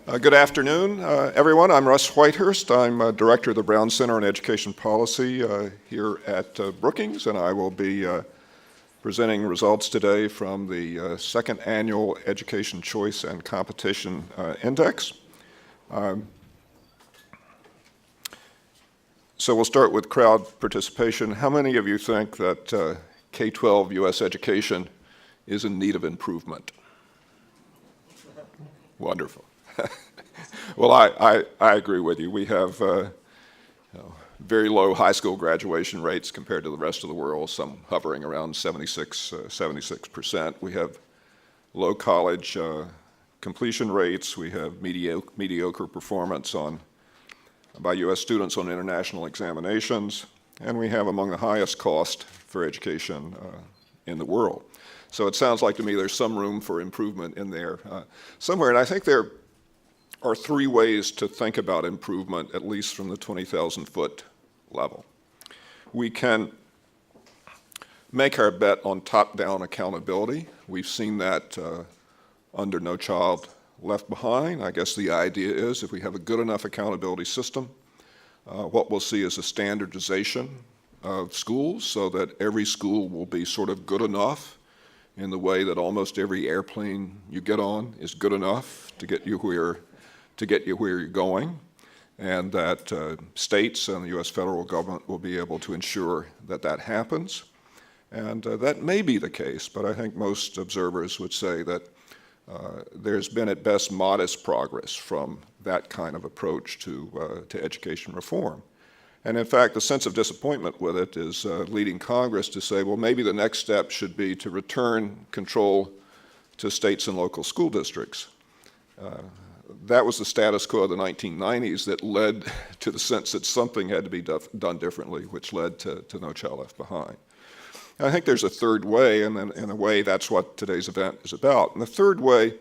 Good afternoon, everyone. I'm Russ Whitehurst. I'm Director of the Brown Center on Education Policy here at Brookings, and I will be presenting results today from the second annual Education Choice and Competition Index. So we'll start with crowd participation. How many of you think that K-12 U.S. education is in need of improvement? Wonderful. Well, I agree with you. We have very low high school graduation rates compared to the rest of the world, some hovering around 76%. We have low college completion rates. We have mediocre performance by U.S. students on international examinations, and we have among the highest cost for education in the world. So it sounds like to me there's some room for improvement in there somewhere, and I think there are three ways to think about improvement, at least from the 20,000-foot level. We can make our bet on top-down accountability. We've seen that under No Child Left Behind. I guess the idea is if we have a good enough accountability system, what we'll see is a standardization of schools so that every school will be sort of good enough in the way that almost every airplane you get on is good enough to get you where you're going, and that states and the U.S. federal government will be able to ensure that that happens. And that may be the case, but I think most observers would say that there's been at best modest progress from that kind of approach to education reform. And in fact, the sense of disappointment with it is leading Congress to say, well, maybe the next step should be to return control to states and local school districts. That was the status quo of the 1990s that led to the sense that something had to be done differently, which led to No Child Left Behind. And I think there's a third way, and in a way that's what today's event is about. And the third way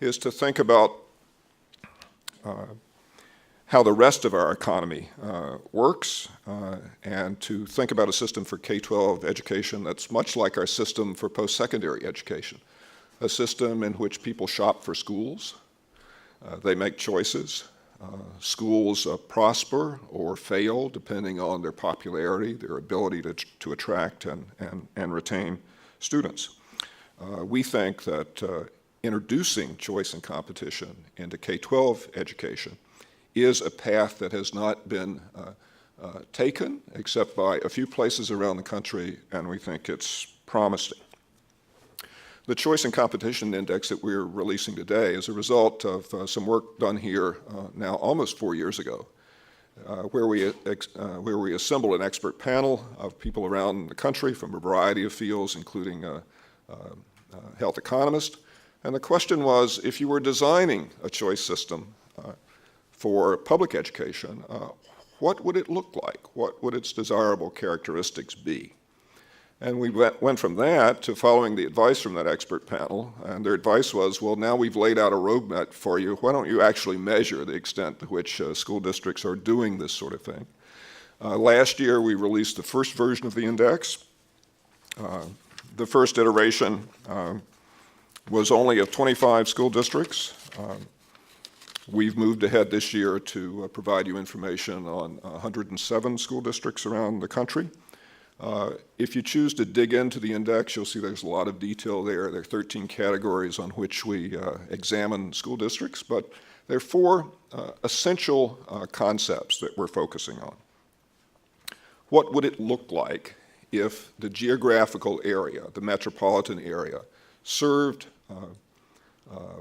is to think about how the rest of our economy works, and to think about a system for K-12 education that's much like our system for post-secondary education, a system in which people shop for schools. They make choices. Schools prosper or fail depending on their popularity, their ability to attract and retain students. We think that introducing choice and competition into K-12 education is a path that has not been taken except by a few places around the country, and we think it's promising. The Choice and Competition Index that we're releasing today is a result of some work done here now almost 4 years ago, where we assembled an expert panel of people around the country from a variety of fields, including health economists. And the question was, if you were designing a choice system for public education, what would it look like? What would its desirable characteristics be? And we went from that to following the advice from that expert panel, and their advice was, well, now we've laid out a roadmap for you. Why don't you actually measure the extent to which school districts are doing this sort of thing? Last year, we released the first version of the index. The first iteration was only of 25 school districts. We've moved ahead this year to provide you information on 107 school districts around the country. If you choose to dig into the index, you'll see there's a lot of detail there. There are 13 categories on which we examine school districts, but there are four essential concepts that we're focusing on. What would it look like if the geographical area, the metropolitan area, served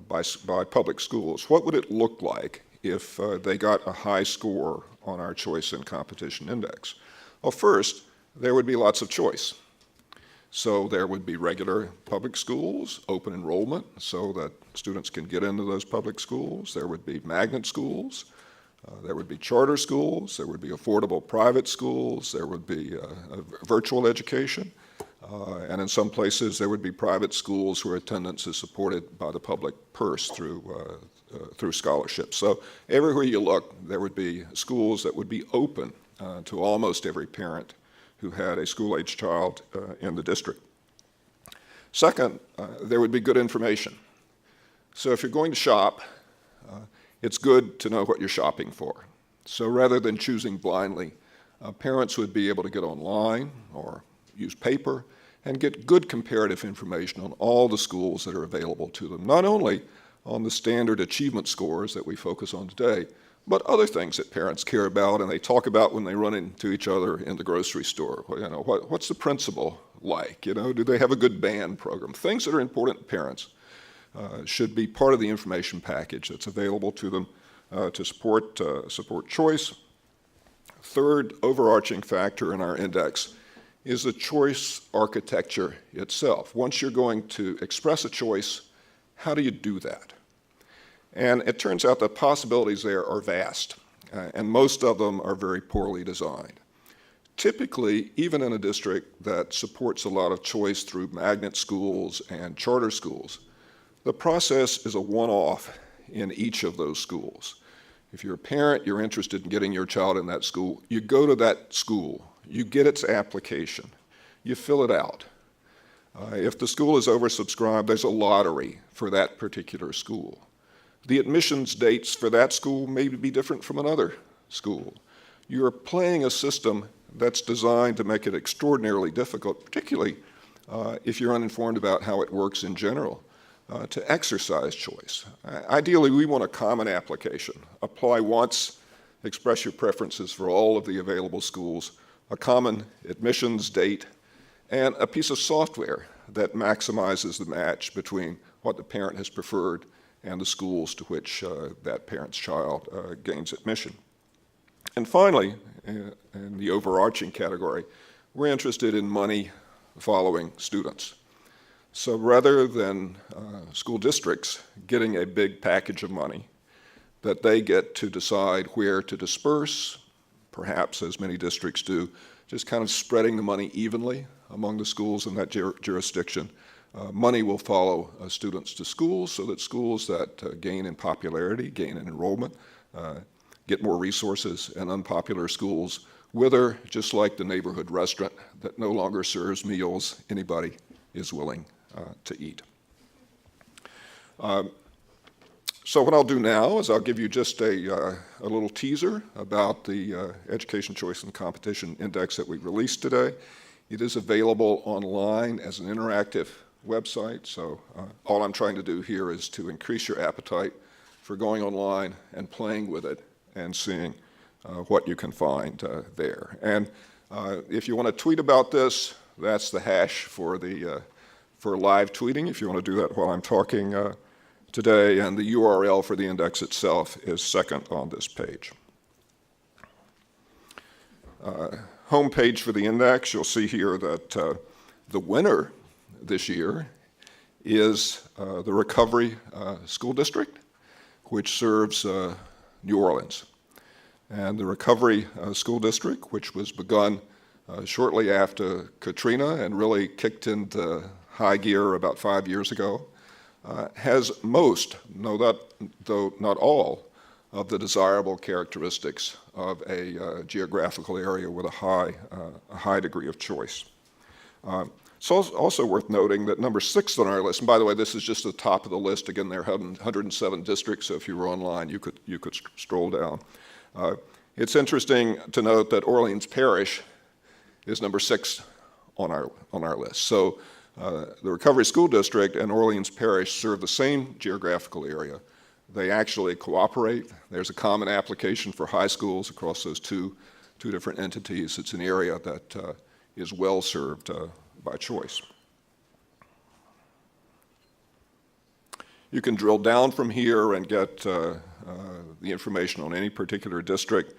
by public schools? What would it look like if they got a high score on our Choice and Competition Index? Well, first, there would be lots of choice. So there would be regular public schools, open enrollment, so that students can get into those public schools. There would be magnet schools. There would be charter schools. There would be affordable private schools. There would be virtual education. And in some places, there would be private schools where attendance is supported by the public purse through scholarships. So everywhere you look, there would be schools that would be open to almost every parent who had a school-age child in the district. Second, there would be good information. So if you're going to shop, it's good to know what you're shopping for. So rather than choosing blindly, parents would be able to get online or use paper and get good comparative information on all the schools that are available to them, not only on the standard achievement scores that we focus on today, but other things that parents care about and they talk about when they run into each other in the grocery store. You know, what's the principal like? You know, do they have a good band program? Things that are important to parents should be part of the information package that's available to them to support choice. Third overarching factor in our index is the choice architecture itself. Once you're going to express a choice, how do you do that? And it turns out the possibilities there are vast, and most of them are very poorly designed. Typically, even in a district that supports a lot of choice through magnet schools and charter schools, the process is a one-off in each of those schools. If you're a parent, you're interested in getting your child in that school, you go to that school, you get its application, you fill it out. If the school is oversubscribed, there's a lottery for that particular school. The admissions dates for that school may be different from another school. You're playing a system that's designed to make it extraordinarily difficult, particularly if you're uninformed about how it works in general, to exercise choice. Ideally, we want a common application. Apply once, express your preferences for all of the available schools, a common admissions date, and a piece of software that maximizes the match between what the parent has preferred and the schools to which that parent's child gains admission. And finally, in the overarching category, we're interested in money following students. So rather than school districts getting a big package of money that they get to decide where to disperse, perhaps as many districts do, just kind of spreading the money evenly among the schools in that jurisdiction, money will follow students to schools so that schools that gain in popularity, gain in enrollment, get more resources, and unpopular schools wither, just like the neighborhood restaurant that no longer serves meals anybody is willing to eat. So what I'll do now is I'll give you just a little teaser about the Education Choice and Competition Index that we released today. It is available online as an interactive website, so all I'm trying to do here is to increase your appetite for going online and playing with it and seeing what you can find there. And if you want to tweet about this, that's the hash for live tweeting, if you want to do that while I'm talking today, and the URL for the index itself is second on this page. Home page for the index, you'll see here that the winner this year is the Recovery School District, which serves New Orleans. And the Recovery School District, which was begun shortly after Katrina and really kicked into high gear about 5 years ago, has most, though not all, of the desirable characteristics of a geographical area with a high degree of choice. It's also worth noting that number 6 on our list, and by the way, this is just the top of the list. Again, there are 107 districts, so if you were online, you could scroll down. It's interesting to note that Orleans Parish is number 6 on our list. So the Recovery School District and Orleans Parish serve the same geographical area. They actually cooperate. There's a common application for high schools across those two different entities. It's an area that is well served by choice. You can drill down from here and get the information on any particular district.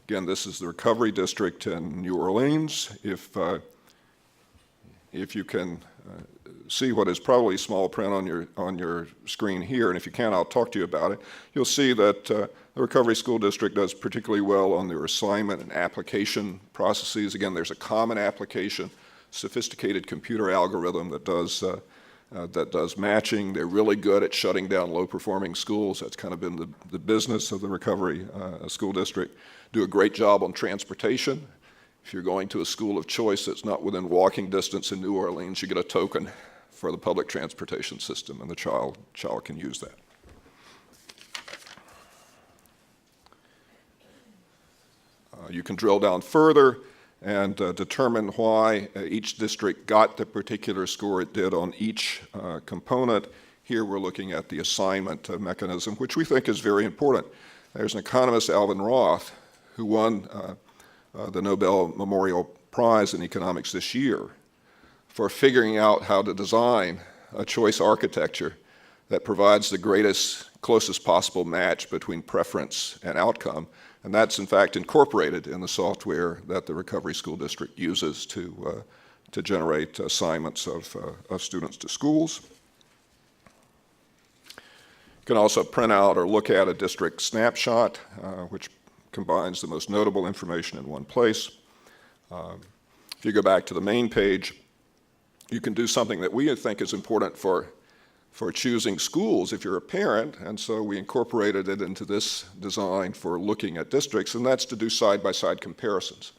Again, this is the Recovery District in New Orleans. If you can see what is probably small print on your screen here, and if you can, I'll talk to you about it. You'll see that the Recovery School District does particularly well on their assignment and application processes. Again, there's a common application, sophisticated computer algorithm that does matching. They're really good at shutting down low-performing schools. That's kind of been the business of the Recovery School District. Do a great job on transportation. If you're going to a school of choice that's not within walking distance in New Orleans, you get a token for the public transportation system, and the child can use that. You can drill down further and determine why each district got the particular score it did on each component. Here we're looking at the assignment mechanism, which we think is very important. There's an economist, Alvin Roth, who won the Nobel Memorial Prize in Economics this year for figuring out how to design a choice architecture that provides the greatest, closest possible match between preference and outcome. And that's, in fact, incorporated in the software that the Recovery School District uses to generate assignments of students to schools. You can also print out or look at a district snapshot, which combines the most notable information in one place. If you go back to the main page, you can do something that we think is important for choosing schools if you're a parent, and so we incorporated it into this design for looking at districts, and that's to do side-by-side comparisons.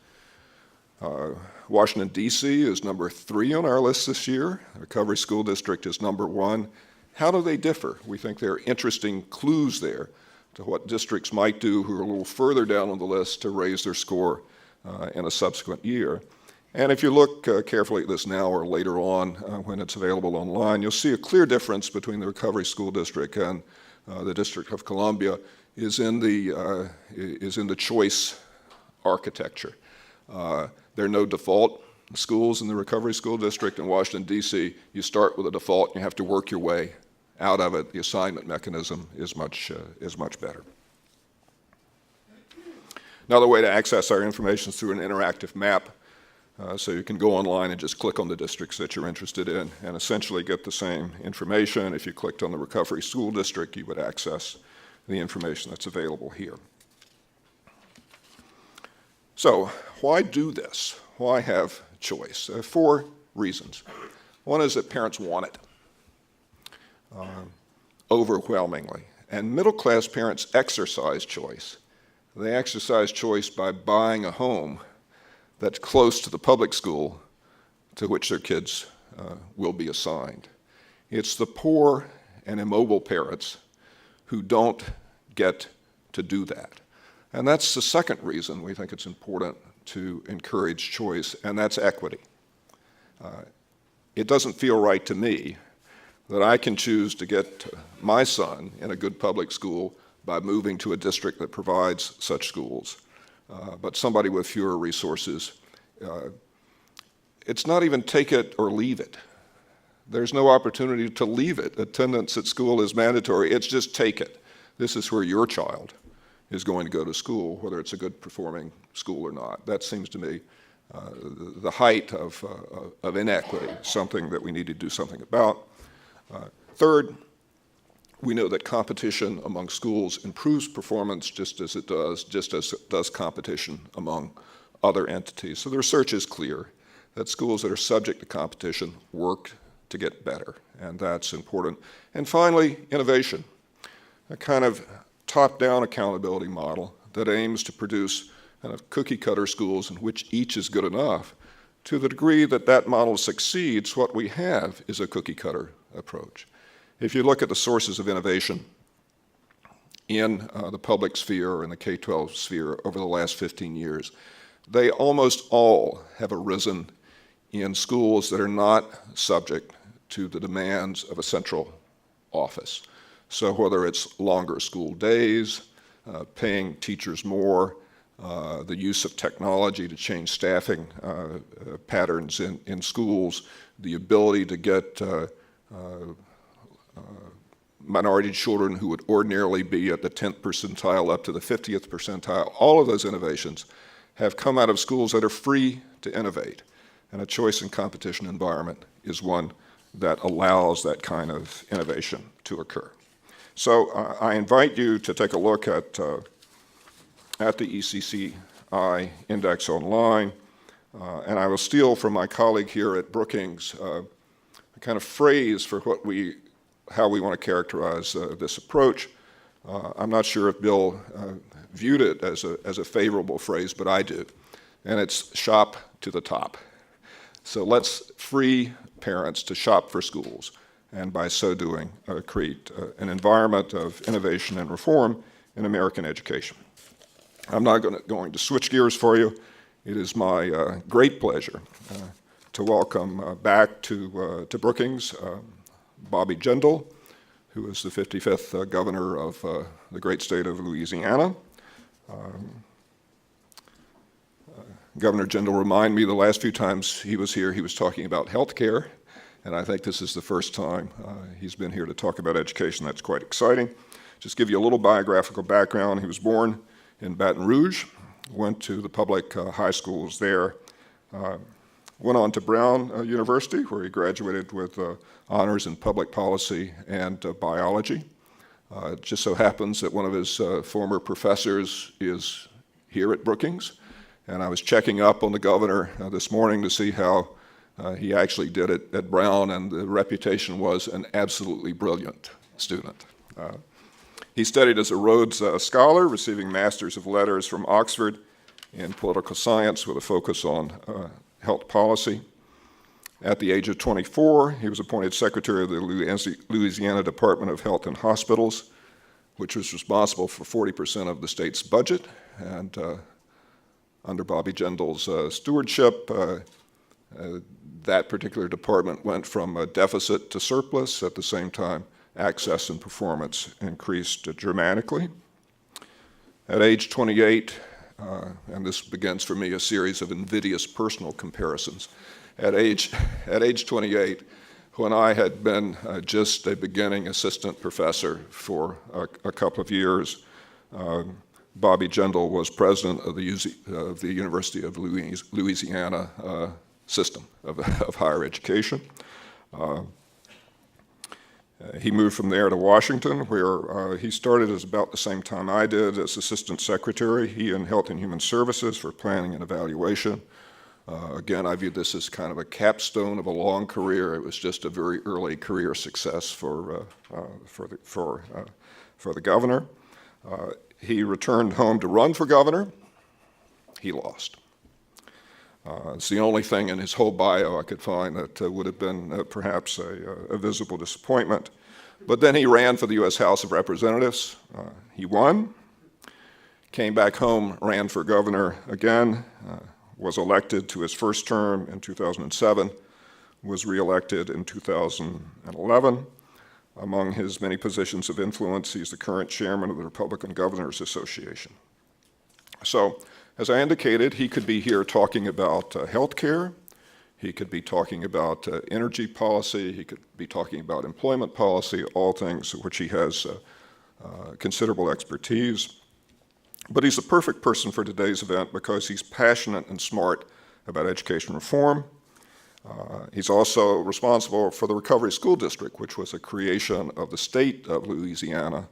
Washington, D.C. is number 3 on our list this year. The Recovery School District is number 1. How do they differ? We think there are interesting clues there to what districts might do who are a little further down on the list to raise their score in a subsequent year. And if you look carefully at this now or later on when it's available online, you'll see a clear difference between the Recovery School District and the District of Columbia is in the choice architecture. There are no default schools in the Recovery School District. In Washington, D.C., you start with a default and you have to work your way out of it. The assignment mechanism is much better. Another way to access our information is through an interactive map. So you can go online and just click on the districts that you're interested in and essentially get the same information. If you clicked on the Recovery School District, you would access the information that's available here. So why do this? Why have choice? 4 reasons. One is that parents want it overwhelmingly. And middle-class parents exercise choice. They exercise choice by buying a home that's close to the public school to which their kids will be assigned. It's the poor and immobile parents who don't get to do that. And that's the second reason we think it's important to encourage choice, and that's equity. It doesn't feel right to me that I can choose to get my son in a good public school by moving to a district that provides such schools. But somebody with fewer resources, it's not even take it or leave it. There's no opportunity to leave it. Attendance at school is mandatory. It's just take it. This is where your child is going to go to school, whether it's a good performing school or not. That seems to me the height of inequity, something that we need to do something about. Third, we know that competition among schools improves performance just as it does competition among other entities. So the research is clear that schools that are subject to competition work to get better, and that's important. And finally, innovation, a kind of top-down accountability model that aims to produce kind of cookie-cutter schools in which each is good enough. To the degree that that model succeeds, what we have is a cookie-cutter approach. If you look at the sources of innovation in the public sphere or in the K-12 sphere over the last 15 years, they almost all have arisen in schools that are not subject to the demands of a central office. So whether it's longer school days, paying teachers more, the use of technology to change staffing patterns in schools, the ability to get minority children who would ordinarily be at the 10th percentile up to the 50th percentile, all of those innovations have come out of schools that are free to innovate. And a choice and competition environment is one that allows that kind of innovation to occur. So I invite you to take a look at the ECCI index online, and I will steal from my colleague here at Brookings a kind of phrase for how we want to characterize this approach. I'm not sure if Bill viewed it as a favorable phrase, but I do, and it's shop to the top. So let's free parents to shop for schools, and by so doing, create an environment of innovation and reform in American education. I'm not going to switch gears for you. It is my great pleasure to welcome back to Brookings Bobby Jindal, who is the 55th governor of the great state of Louisiana. Governor Jindal reminded me the last few times he was here, he was talking about health care, and I think this is the first time he's been here to talk about education. That's quite exciting. Just give you a little biographical background. He was born in Baton Rouge, went to the public high schools there, went on to Brown University, where he graduated with honors in public policy and biology. It just so happens that one of his former professors is here at Brookings, and I was checking up on the governor this morning to see how he actually did it at Brown, and the reputation was an absolutely brilliant student. He studied as a Rhodes Scholar, receiving Masters of Letters from Oxford in political science with a focus on health policy. At the age of 24, he was appointed Secretary of the Louisiana Department of Health and Hospitals, which was responsible for 40% of the state's budget. And under Bobby Jindal's stewardship, that particular department went from a deficit to surplus. At the same time, access and performance increased dramatically. At age 28, and this begins for me a series of invidious personal comparisons. At age 28, when I had been just a beginning assistant professor for a couple of years, Bobby Jindal was president of the University of Louisiana system of higher education. He moved from there to Washington, where he started as about the same time I did as assistant secretary, he in Health and Human Services for planning and evaluation. Again, I view this as kind of a capstone of a long career. It was just a very early career success for the governor. He returned home to run for governor. He lost. It's the only thing in his whole bio I could find that would have been perhaps a visible disappointment. But then he ran for the U.S. House of Representatives. He won, came back home, ran for governor again, was elected to his first term in 2007, was reelected in 2011. Among his many positions of influence, he's the current chairman of the Republican Governors Association. So, as I indicated, he could be here talking about health care, he could be talking about energy policy, he could be talking about employment policy, all things which he has considerable expertise. But he's the perfect person for today's event because he's passionate and smart about education reform. He's also responsible for the Recovery School District, which was a creation of the state of Louisiana,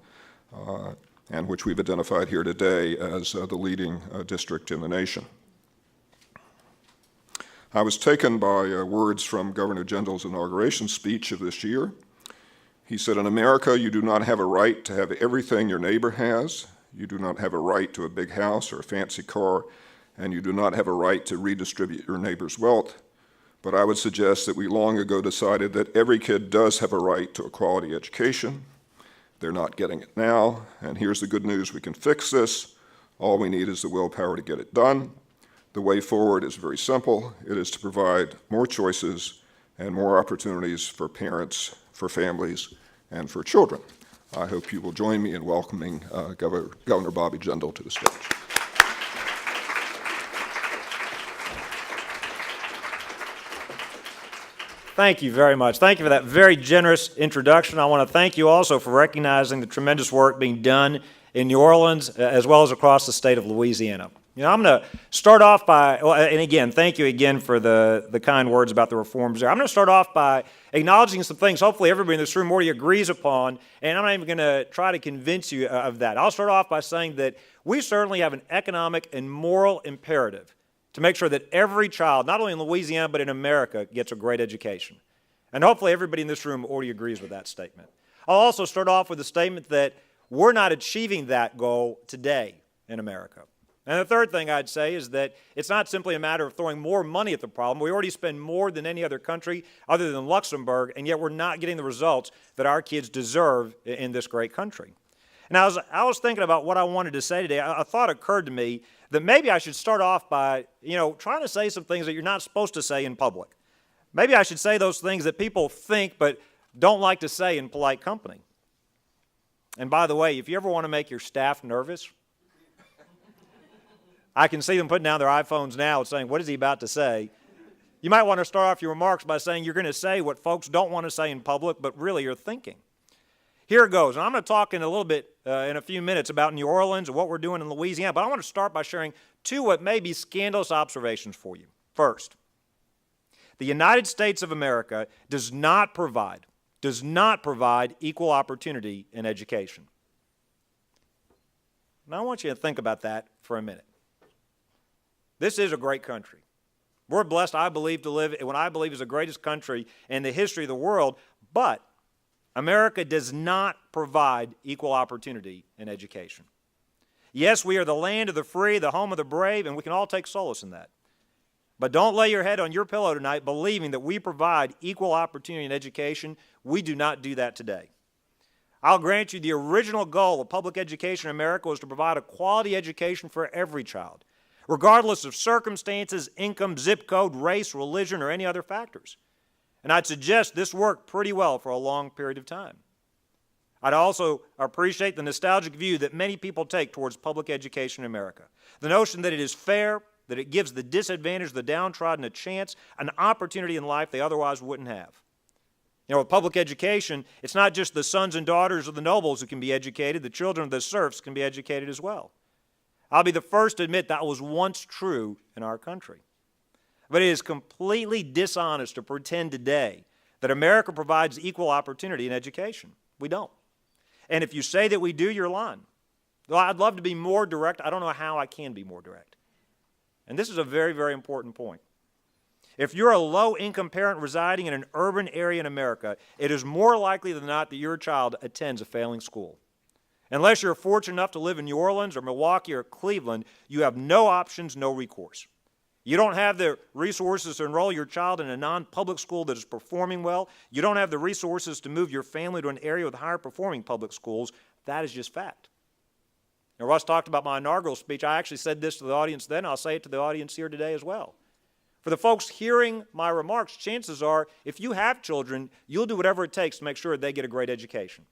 and which we've identified here today as the leading district in the nation. I was taken by words from Governor Jindal's inauguration speech of this year. He said, "In America, you do not have a right to have everything your neighbor has. You do not have a right to a big house or a fancy car, and you do not have a right to redistribute your neighbor's wealth. But I would suggest that we long ago decided that every kid does have a right to a quality education. They're not getting it now, and here's the good news: we can fix this. All we need is the willpower to get it done. The way forward is very simple. It is to provide more choices and more opportunities for parents, for families, and for children." I hope you will join me in welcoming Governor Bobby Jindal to the stage. Thank you very much. Thank you for that very generous introduction. I want to thank you also for recognizing the tremendous work being done in New Orleans as well as across the state of Louisiana. You know, I'm going to start off by, and again, thank you again for the kind words about the reforms there. I'm going to start off by acknowledging some things hopefully everybody in this room already agrees upon, and I'm not even going to try to convince you of that. I'll start off by saying that we certainly have an economic and moral imperative to make sure that every child, not only in Louisiana but in America, gets a great education. And hopefully everybody in this room already agrees with that statement. I'll also start off with a statement that we're not achieving that goal today in America. And the third thing I'd say is that it's not simply a matter of throwing more money at the problem. We already spend more than any other country other than Luxembourg, and yet we're not getting the results that our kids deserve in this great country. And I was thinking about what I wanted to say today. A thought occurred to me that maybe I should start off by, trying to say some things that you're not supposed to say in public. Maybe I should say those things that people think but don't like to say in polite company. And by the way, if you ever want to make your staff nervous, I can see them putting down their iPhones now and saying, what is he about to say? You might want to start off your remarks by saying you're going to say what folks don't want to say in public, but really you're thinking. Here it goes. And I'm going to talk in a little bit, in a few minutes, about New Orleans and what we're doing in Louisiana, but I want to start by sharing two what may be scandalous observations for you. First, the United States of America does not provide equal opportunity in education. Now I want you to think about that for a minute. This is a great country. We're blessed, I believe, to live in what I believe is the greatest country in the history of the world, but America does not provide equal opportunity in education. Yes, we are the land of the free, the home of the brave, and we can all take solace in that. But don't lay your head on your pillow tonight believing that we provide equal opportunity in education. We do not do that today. I'll grant you the original goal of public education in America was to provide a quality education for every child, regardless of circumstances, income, zip code, race, religion, or any other factors. And I'd suggest this worked pretty well for a long period of time. I'd also appreciate the nostalgic view that many people take towards public education in America. The notion that it is fair, that it gives the disadvantaged, the downtrodden a chance, an opportunity in life they otherwise wouldn't have. With public education, it's not just the sons and daughters of the nobles who can be educated, the children of the serfs can be educated as well. I'll be the first to admit that was once true in our country. But it is completely dishonest to pretend today that America provides equal opportunity in education. We don't. And if you say that we do, you're lying. Well, I'd love to be more direct. I don't know how I can be more direct. And this is a very, very important point. If you're a low-income parent residing in an urban area in America, it is more likely than not that your child attends a failing school. Unless you're fortunate enough to live in New Orleans or Milwaukee or Cleveland, you have no options, no recourse. You don't have the resources to enroll your child in a non-public school that is performing well. You don't have the resources to move your family to an area with higher performing public schools. That is just fact. Now, Russ talked about my inaugural speech. I actually said this to the audience then. I'll say it to the audience here today as well. For the folks hearing my remarks, chances are if you have children, you'll do whatever it takes to make sure they get a great education.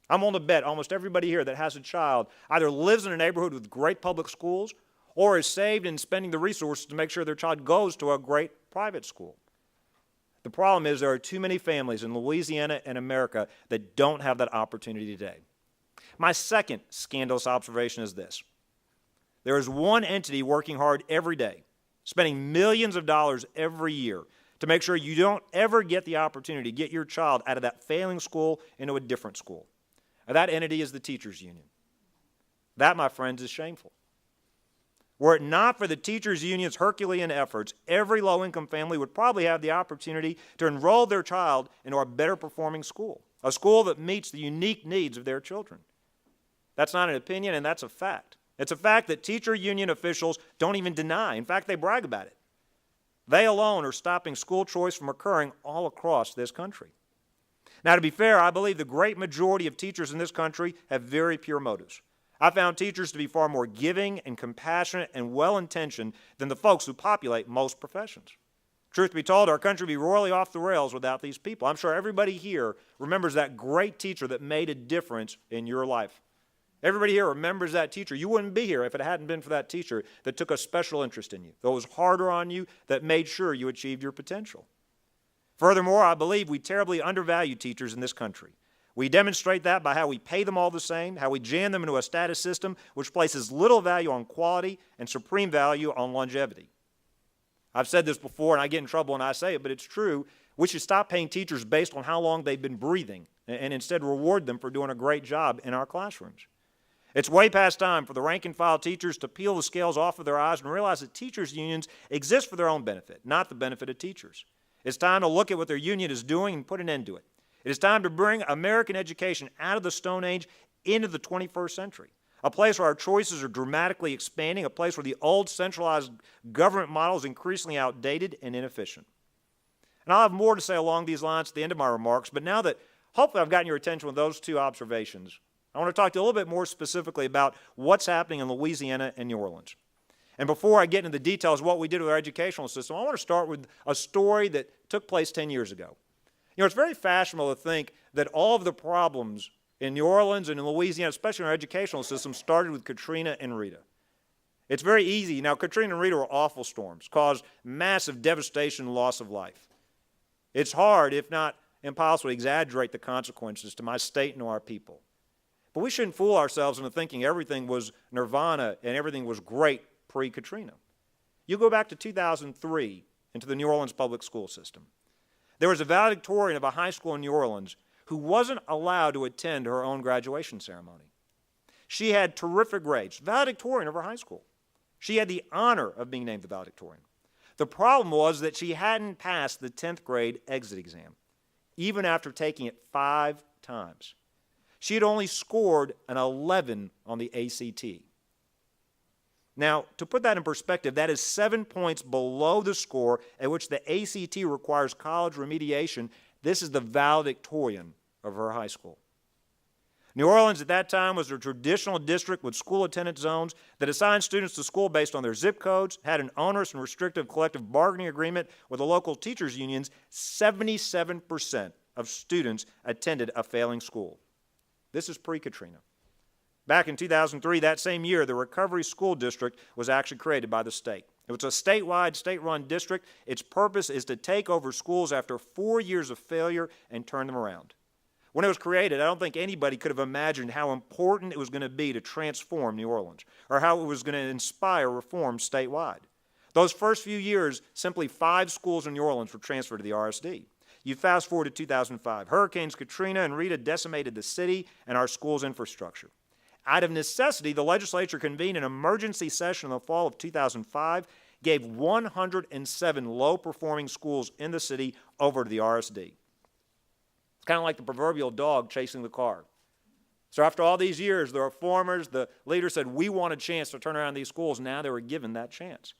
I'm willing to bet almost everybody here that has a child either lives in a neighborhood with great public schools or is saved and spending the resources to make sure their child goes to a great private school. The problem is there are too many families in Louisiana and America that don't have that opportunity today. My second scandalous observation is this. There is one entity working hard every day, spending millions of dollars every year to make sure you don't ever get the opportunity to get your child out of that failing school into a different school. And that entity is the teachers union. That, my friends, is shameful. Were it not for the teachers union's Herculean efforts, every low-income family would probably have the opportunity to enroll their child into a better performing school, a school that meets the unique needs of their children. That's not an opinion, and that's a fact. It's a fact that teacher union officials don't even deny. In fact, they brag about it. They alone are stopping school choice from occurring all across this country. Now, to be fair, I believe the great majority of teachers in this country have very pure motives. I found teachers to be far more giving and compassionate and well-intentioned than the folks who populate most professions. Truth be told, our country would be royally off the rails without these people. I'm sure everybody here remembers that great teacher that made a difference in your life. Everybody here remembers that teacher. You wouldn't be here if it hadn't been for that teacher that took a special interest in you, that was harder on you, that made sure you achieved your potential. Furthermore, I believe we terribly undervalue teachers in this country. We demonstrate that by how we pay them all the same, how we jam them into a status system which places little value on quality and supreme value on longevity. I've said this before, and I get in trouble when I say it, but it's true. We should stop paying teachers based on how long they've been breathing and instead reward them for doing a great job in our classrooms. It's way past time for the rank-and-file teachers to peel the scales off of their eyes and realize that teachers' unions exist for their own benefit, not the benefit of teachers. It's time to look at what their union is doing and put an end to it. It is time to bring American education out of the Stone Age into the 21st century, a place where our choices are dramatically expanding, a place where the old centralized government model is increasingly outdated and inefficient. And I'll have more to say along these lines at the end of my remarks, but now that hopefully I've gotten your attention with those two observations, I want to talk to you a little bit more specifically about what's happening in Louisiana and New Orleans. And before I get into the details of what we did with our educational system, I want to start with a story that took place 10 years ago. You know, it's very fashionable to think that all of the problems in New Orleans and in Louisiana, especially in our educational system, started with Katrina and Rita. It's very easy. Now, Katrina and Rita were awful storms, caused massive devastation and loss of life. It's hard, if not impossible, to exaggerate the consequences to my state and to our people. But we shouldn't fool ourselves into thinking everything was nirvana and everything was great pre-Katrina. You go back to 2003 into the New Orleans public school system. There was a valedictorian of a high school in New Orleans who wasn't allowed to attend her own graduation ceremony. She had terrific grades, valedictorian of her high school. She had the honor of being named the valedictorian. The problem was that she hadn't passed the 10th grade exit exam, even after taking it 5 times. She had only scored an 11 on the ACT. Now, to put that in perspective, that is 7 points below the score at which the ACT requires college remediation. This is the valedictorian of her high school. New Orleans at that time was a traditional district with school attendance zones that assigned students to school based on their zip codes, had an onerous and restrictive collective bargaining agreement with the local teachers' unions. 77% of students attended a failing school. This is pre-Katrina. Back in 2003, that same year, the Recovery School District was actually created by the state. It was a statewide, state-run district. Its purpose is to take over schools after 4 years of failure and turn them around. When it was created, I don't think anybody could have imagined how important it was going to be to transform New Orleans, or how it was going to inspire reform statewide. Those first few years, simply 5 schools in New Orleans were transferred to the RSD. You fast forward to 2005. Hurricanes Katrina and Rita decimated the city and our school's infrastructure. Out of necessity, the legislature convened an emergency session in the fall of 2005, gave 107 low-performing schools in the city over to the RSD. It's kind of like the proverbial dog chasing the car. So after all these years, the reformers, the leaders said, we want a chance to turn around these schools. Now they were given that chance.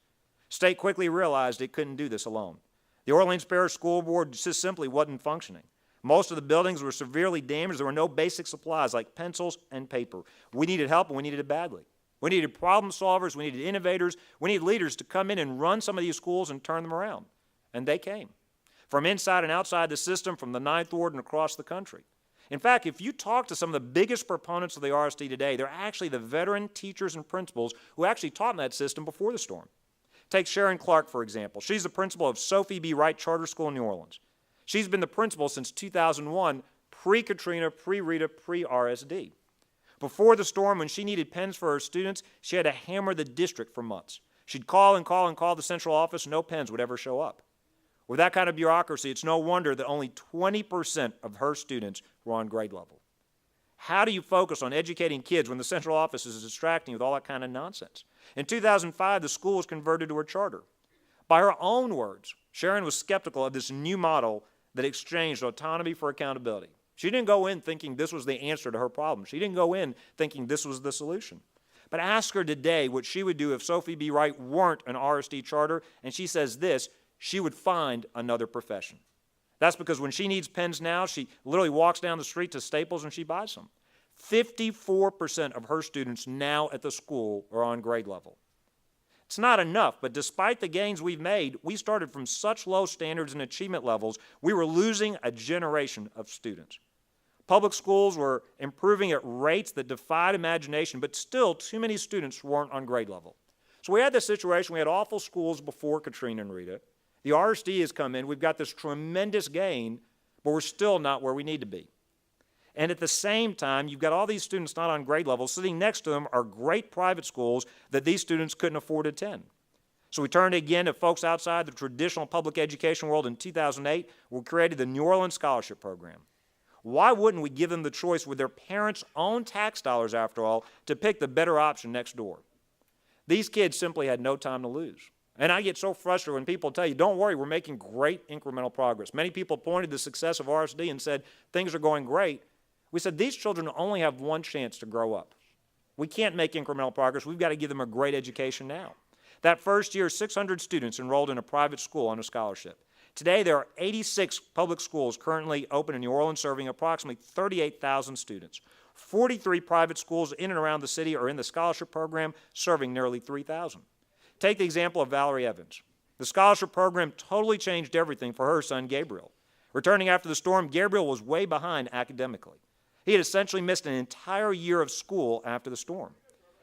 State quickly realized it couldn't do this alone. The Orleans Parish School Board just simply wasn't functioning. Most of the buildings were severely damaged. There were no basic supplies like pencils and paper. We needed help, and we needed it badly. We needed problem solvers. We needed innovators. We needed leaders to come in and run some of these schools and turn them around. And they came. From inside and outside the system, from the Ninth Ward and across the country. In fact, if you talk to some of the biggest proponents of the RSD today, they're actually the veteran teachers and principals who actually taught in that system before the storm. Take Sharon Clark, for example. She's the principal of Sophie B. Wright Charter School in New Orleans. She's been the principal since 2001, pre-Katrina, pre-Rita, pre-RSD. Before the storm, when she needed pens for her students, she had to hammer the district for months. She'd call and call and call the central office, no pens would ever show up. With that kind of bureaucracy, it's no wonder that only 20% of her students were on grade level. How do you focus on educating kids when the central office is distracting you with all that kind of nonsense? In 2005, the school was converted to a charter. By her own words, Sharon was skeptical of this new model that exchanged autonomy for accountability. She didn't go in thinking this was the answer to her problem. She didn't go in thinking this was the solution. But ask her today what she would do if Sophie B. Wright weren't an RSD charter, and she says this: she would find another profession. That's because when she needs pens now, she literally walks down the street to Staples and she buys them. 54% of her students now at the school are on grade level. It's not enough, but despite the gains we've made, we started from such low standards and achievement levels, we were losing a generation of students. Public schools were improving at rates that defied imagination, but still too many students weren't on grade level. So we had this situation, we had awful schools before Katrina and Rita. The RSD has come in, we've got this tremendous gain, but we're still not where we need to be. And at the same time, you've got all these students not on grade level. Sitting next to them are great private schools that these students couldn't afford to attend. So we turned again to folks outside the traditional public education world. In 2008, we created the New Orleans Scholarship Program. Why wouldn't we give them the choice with their parents' own tax dollars, after all, to pick the better option next door? These kids simply had no time to lose. And I get so frustrated when people tell you, don't worry, we're making great incremental progress. Many people pointed to the success of RSD and said, things are going great. We said, these children only have one chance to grow up. We can't make incremental progress. We've got to give them a great education now. That first year, 600 students enrolled in a private school on a scholarship. Today, there are 86 public schools currently open in New Orleans, serving approximately 38,000 students. 43 private schools in and around the city are in the scholarship program, serving nearly 3,000. Take the example of Valerie Evans. The scholarship program totally changed everything for her son, Gabriel. Returning after the storm, Gabriel was way behind academically. He had essentially missed an entire year of school after the storm.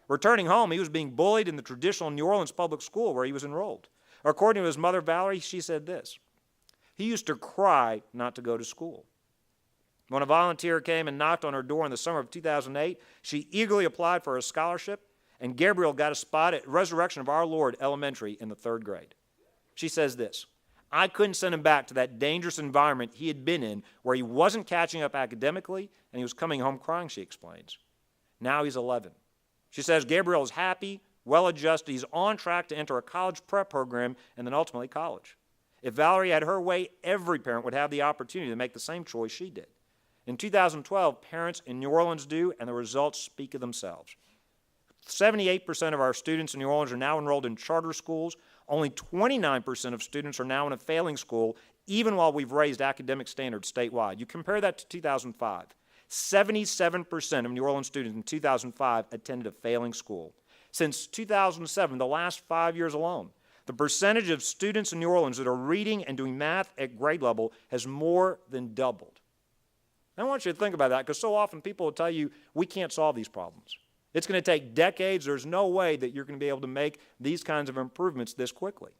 Returning home, he was being bullied in the traditional New Orleans public school where he was enrolled. According to his mother, Valerie, she said this: "He used to cry not to go to school. When a volunteer came and knocked on her door in the summer of 2008, she eagerly applied for a scholarship, and Gabriel got a spot at Resurrection of Our Lord Elementary in the 3rd grade. She says this: "I couldn't send him back to that dangerous environment he had been in where he wasn't catching up academically and he was coming home crying," she explains. Now he's 11. She says Gabriel is happy, well-adjusted, he's on track to enter a college prep program and then ultimately college. If Valerie had her way, every parent would have the opportunity to make the same choice she did. In 2012, parents in New Orleans do, and the results speak of themselves. 78% of our students in New Orleans are now enrolled in charter schools. Only 29% of students are now in a failing school, even while we've raised academic standards statewide. You compare that to 2005. 77% of New Orleans students in 2005 attended a failing school. Since 2007, the last 5 years alone, the percentage of students in New Orleans that are reading and doing math at grade level has more than doubled. I want you to think about that, because so often people will tell you, we can't solve these problems. It's going to take decades. There's no way that you're going to be able to make these kinds of improvements this quickly.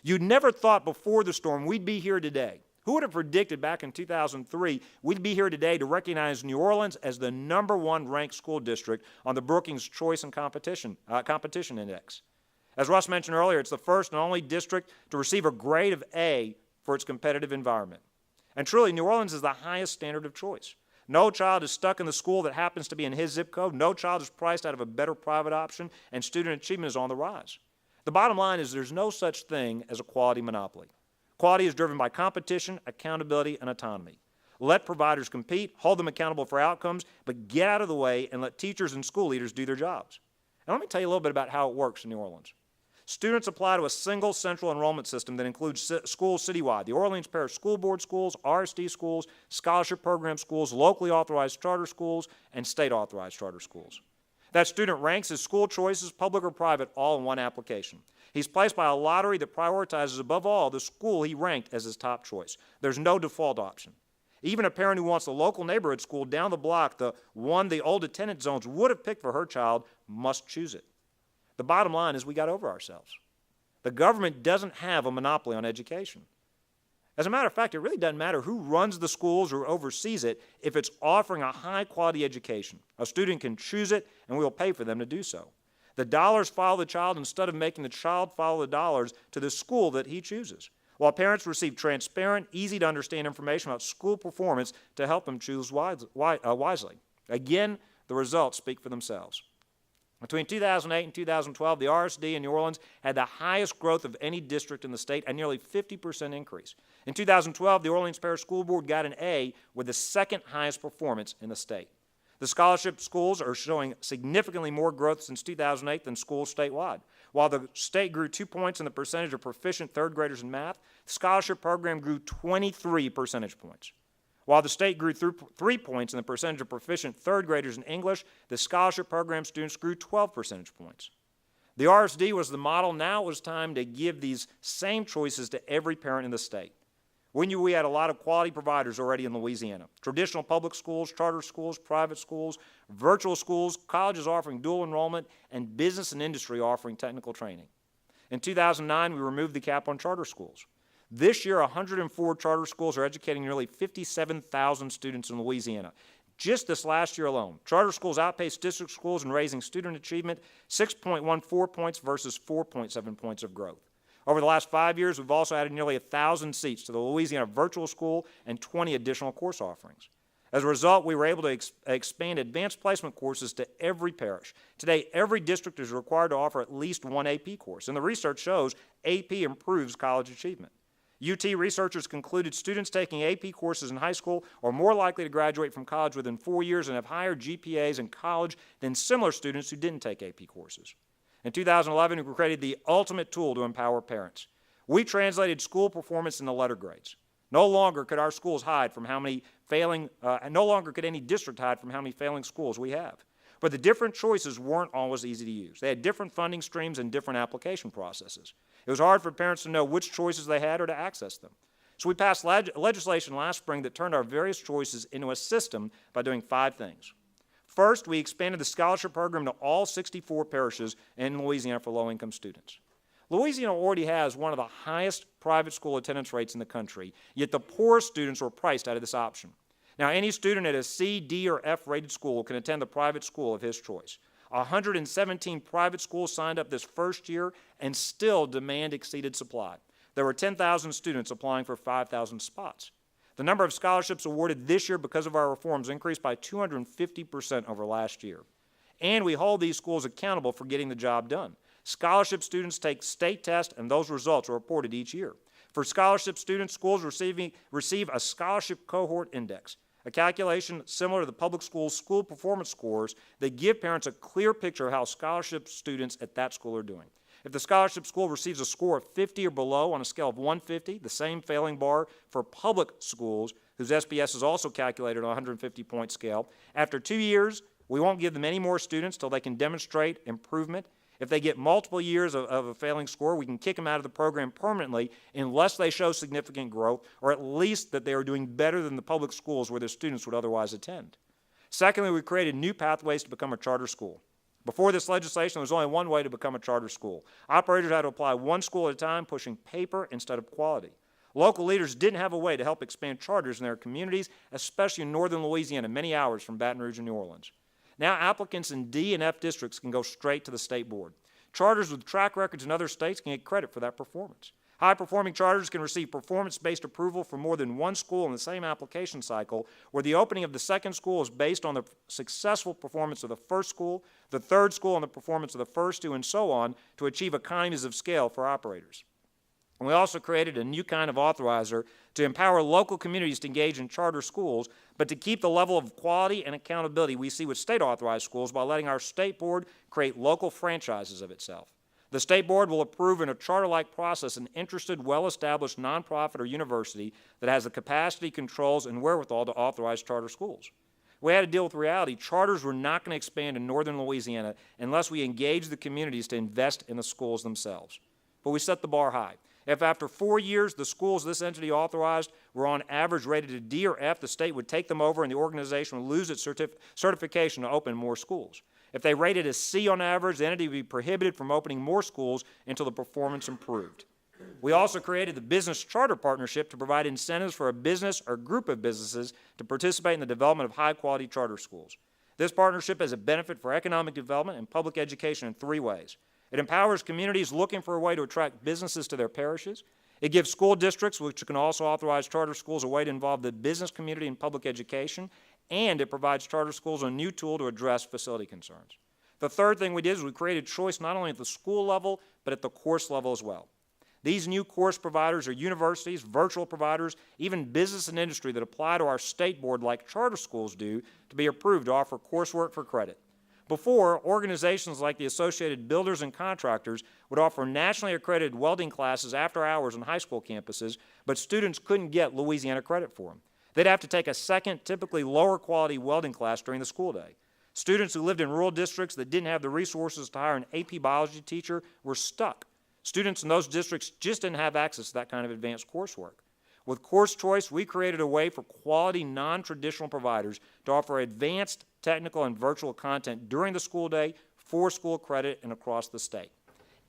You'd never thought before the storm we'd be here today. Who would have predicted back in 2003 we'd be here today to recognize New Orleans as the #1 ranked school district on the Brookings Choice and Competition Index? As Russ mentioned earlier, it's the first and only district to receive a grade of A for its competitive environment. And truly, New Orleans is the highest standard of choice. No child is stuck in the school that happens to be in his zip code. No child is priced out of a better private option, and student achievement is on the rise. The bottom line is there's no such thing as a quality monopoly. Quality is driven by competition, accountability, and autonomy. Let providers compete, hold them accountable for outcomes, but get out of the way and let teachers and school leaders do their jobs. And let me tell you a little bit about how it works in New Orleans. Students apply to a single central enrollment system that includes schools citywide: the Orleans Parish School Board schools, RSD schools, scholarship program schools, locally authorized charter schools, and state-authorized charter schools. That student ranks his school choices, public or private, all in one application. He's placed by a lottery that prioritizes above all the school he ranked as his top choice. There's no default option. Even a parent who wants the local neighborhood school down the block, the one the old attendance zones would have picked for her child, must choose it. The bottom line is we got over ourselves. The government doesn't have a monopoly on education. As a matter of fact, it really doesn't matter who runs the schools or oversees it if it's offering a high-quality education. A student can choose it, and we'll pay for them to do so. The dollars follow the child instead of making the child follow the dollars to the school that he chooses, while parents receive transparent, easy-to-understand information about school performance to help them choose wisely. Again, the results speak for themselves. Between 2008 and 2012, the RSD in New Orleans had the highest growth of any district in the state, a nearly 50% increase. In 2012, the Orleans Parish School Board got an A with the second highest performance in the state. The scholarship schools are showing significantly more growth since 2008 than schools statewide. While the state grew 2 points in the percentage of proficient third graders in math, the scholarship program grew 23 percentage points. While the state grew 3 points in the percentage of proficient third graders in English, the scholarship program students grew 12 percentage points. The RSD was the model. Now it was time to give these same choices to every parent in the state. We knew we had a lot of quality providers already in Louisiana: traditional public schools, charter schools, private schools, virtual schools, colleges offering dual enrollment, and business and industry offering technical training. In 2009, we removed the cap on charter schools. This year, 104 charter schools are educating nearly 57,000 students in Louisiana. Just this last year alone, charter schools outpaced district schools in raising student achievement 6.14 points versus 4.7 points of growth. Over the last 5 years, we've also added nearly 1,000 seats to the Louisiana Virtual School and 20 additional course offerings. As a result, we were able to expand advanced placement courses to every parish. Today, every district is required to offer at least one AP course, and the research shows AP improves college achievement. UT researchers concluded students taking AP courses in high school are more likely to graduate from college within 4 years and have higher GPAs in college than similar students who didn't take AP courses. In 2011, we created the ultimate tool to empower parents. We translated school performance into letter grades. No longer could our schools hide from how many no longer could any district hide from how many failing schools we have. But the different choices weren't always easy to use. They had different funding streams and different application processes. It was hard for parents to know which choices they had or to access them. So we passed legislation last spring that turned our various choices into a system by doing 5 things. First, we expanded the scholarship program to all 64 parishes in Louisiana for low-income students. Louisiana already has one of the highest private school attendance rates in the country, yet the poorest students were priced out of this option. Now, any student at a C, D, or F rated school can attend the private school of his choice. 117 private schools signed up this first year, and still demand exceeded supply. There were 10,000 students applying for 5,000 spots. The number of scholarships awarded this year because of our reforms increased by 250% over last year. And we hold these schools accountable for getting the job done. Scholarship students take state tests, and those results are reported each year. For scholarship students, schools receive a scholarship cohort index, a calculation similar to the public school's school performance scores that give parents a clear picture of how scholarship students at that school are doing. If the scholarship school receives a score of 50 or below on a scale of 150, the same failing bar for public schools, whose SBS is also calculated on a 150-point scale, after 2 years, we won't give them any more students till they can demonstrate improvement. If they get multiple years of a failing score, we can kick them out of the program permanently unless they show significant growth, or at least that they are doing better than the public schools where their students would otherwise attend. Secondly, we created new pathways to become a charter school. Before this legislation, there was only one way to become a charter school. Operators had to apply one school at a time, pushing paper instead of quality. Local leaders didn't have a way to help expand charters in their communities, especially in northern Louisiana, many hours from Baton Rouge and New Orleans. Now applicants in D and F districts can go straight to the state board. Charters with track records in other states can get credit for that performance. High-performing charters can receive performance-based approval for more than one school in the same application cycle, where the opening of the second school is based on the successful performance of the first school, the third school on the performance of the first two, and so on, to achieve economies of scale for operators. And we also created a new kind of authorizer to empower local communities to engage in charter schools, but to keep the level of quality and accountability we see with state-authorized schools by letting our state board create local franchises of itself. The state board will approve in a charter-like process an interested, well-established nonprofit or university that has the capacity, controls, and wherewithal to authorize charter schools. We had to deal with reality. Charters were not going to expand in northern Louisiana unless we engaged the communities to invest in the schools themselves. But we set the bar high. If after 4 years the schools this entity authorized were on average rated a D or F, the state would take them over and the organization would lose its certification to open more schools. If they rated a C on average, the entity would be prohibited from opening more schools until the performance improved. We also created the Business Charter Partnership to provide incentives for a business or group of businesses to participate in the development of high-quality charter schools. This partnership has a benefit for economic development and public education in 3 ways. It empowers communities looking for a way to attract businesses to their parishes. It gives school districts, which can also authorize charter schools, a way to involve the business community in public education. And it provides charter schools a new tool to address facility concerns. The third thing we did is we created choice not only at the school level, but at the course level as well. These new course providers are universities, virtual providers, even business and industry that apply to our state board like charter schools do to be approved to offer coursework for credit. Before, organizations like the Associated Builders and Contractors would offer nationally accredited welding classes after hours on high school campuses, but students couldn't get Louisiana credit for them. They'd have to take a second, typically lower quality welding class during the school day. Students who lived in rural districts that didn't have the resources to hire an AP biology teacher were stuck. Students in those districts just didn't have access to that kind of advanced coursework. With Course Choice, we created a way for quality, non-traditional providers to offer advanced technical and virtual content during the school day, for school credit, and across the state.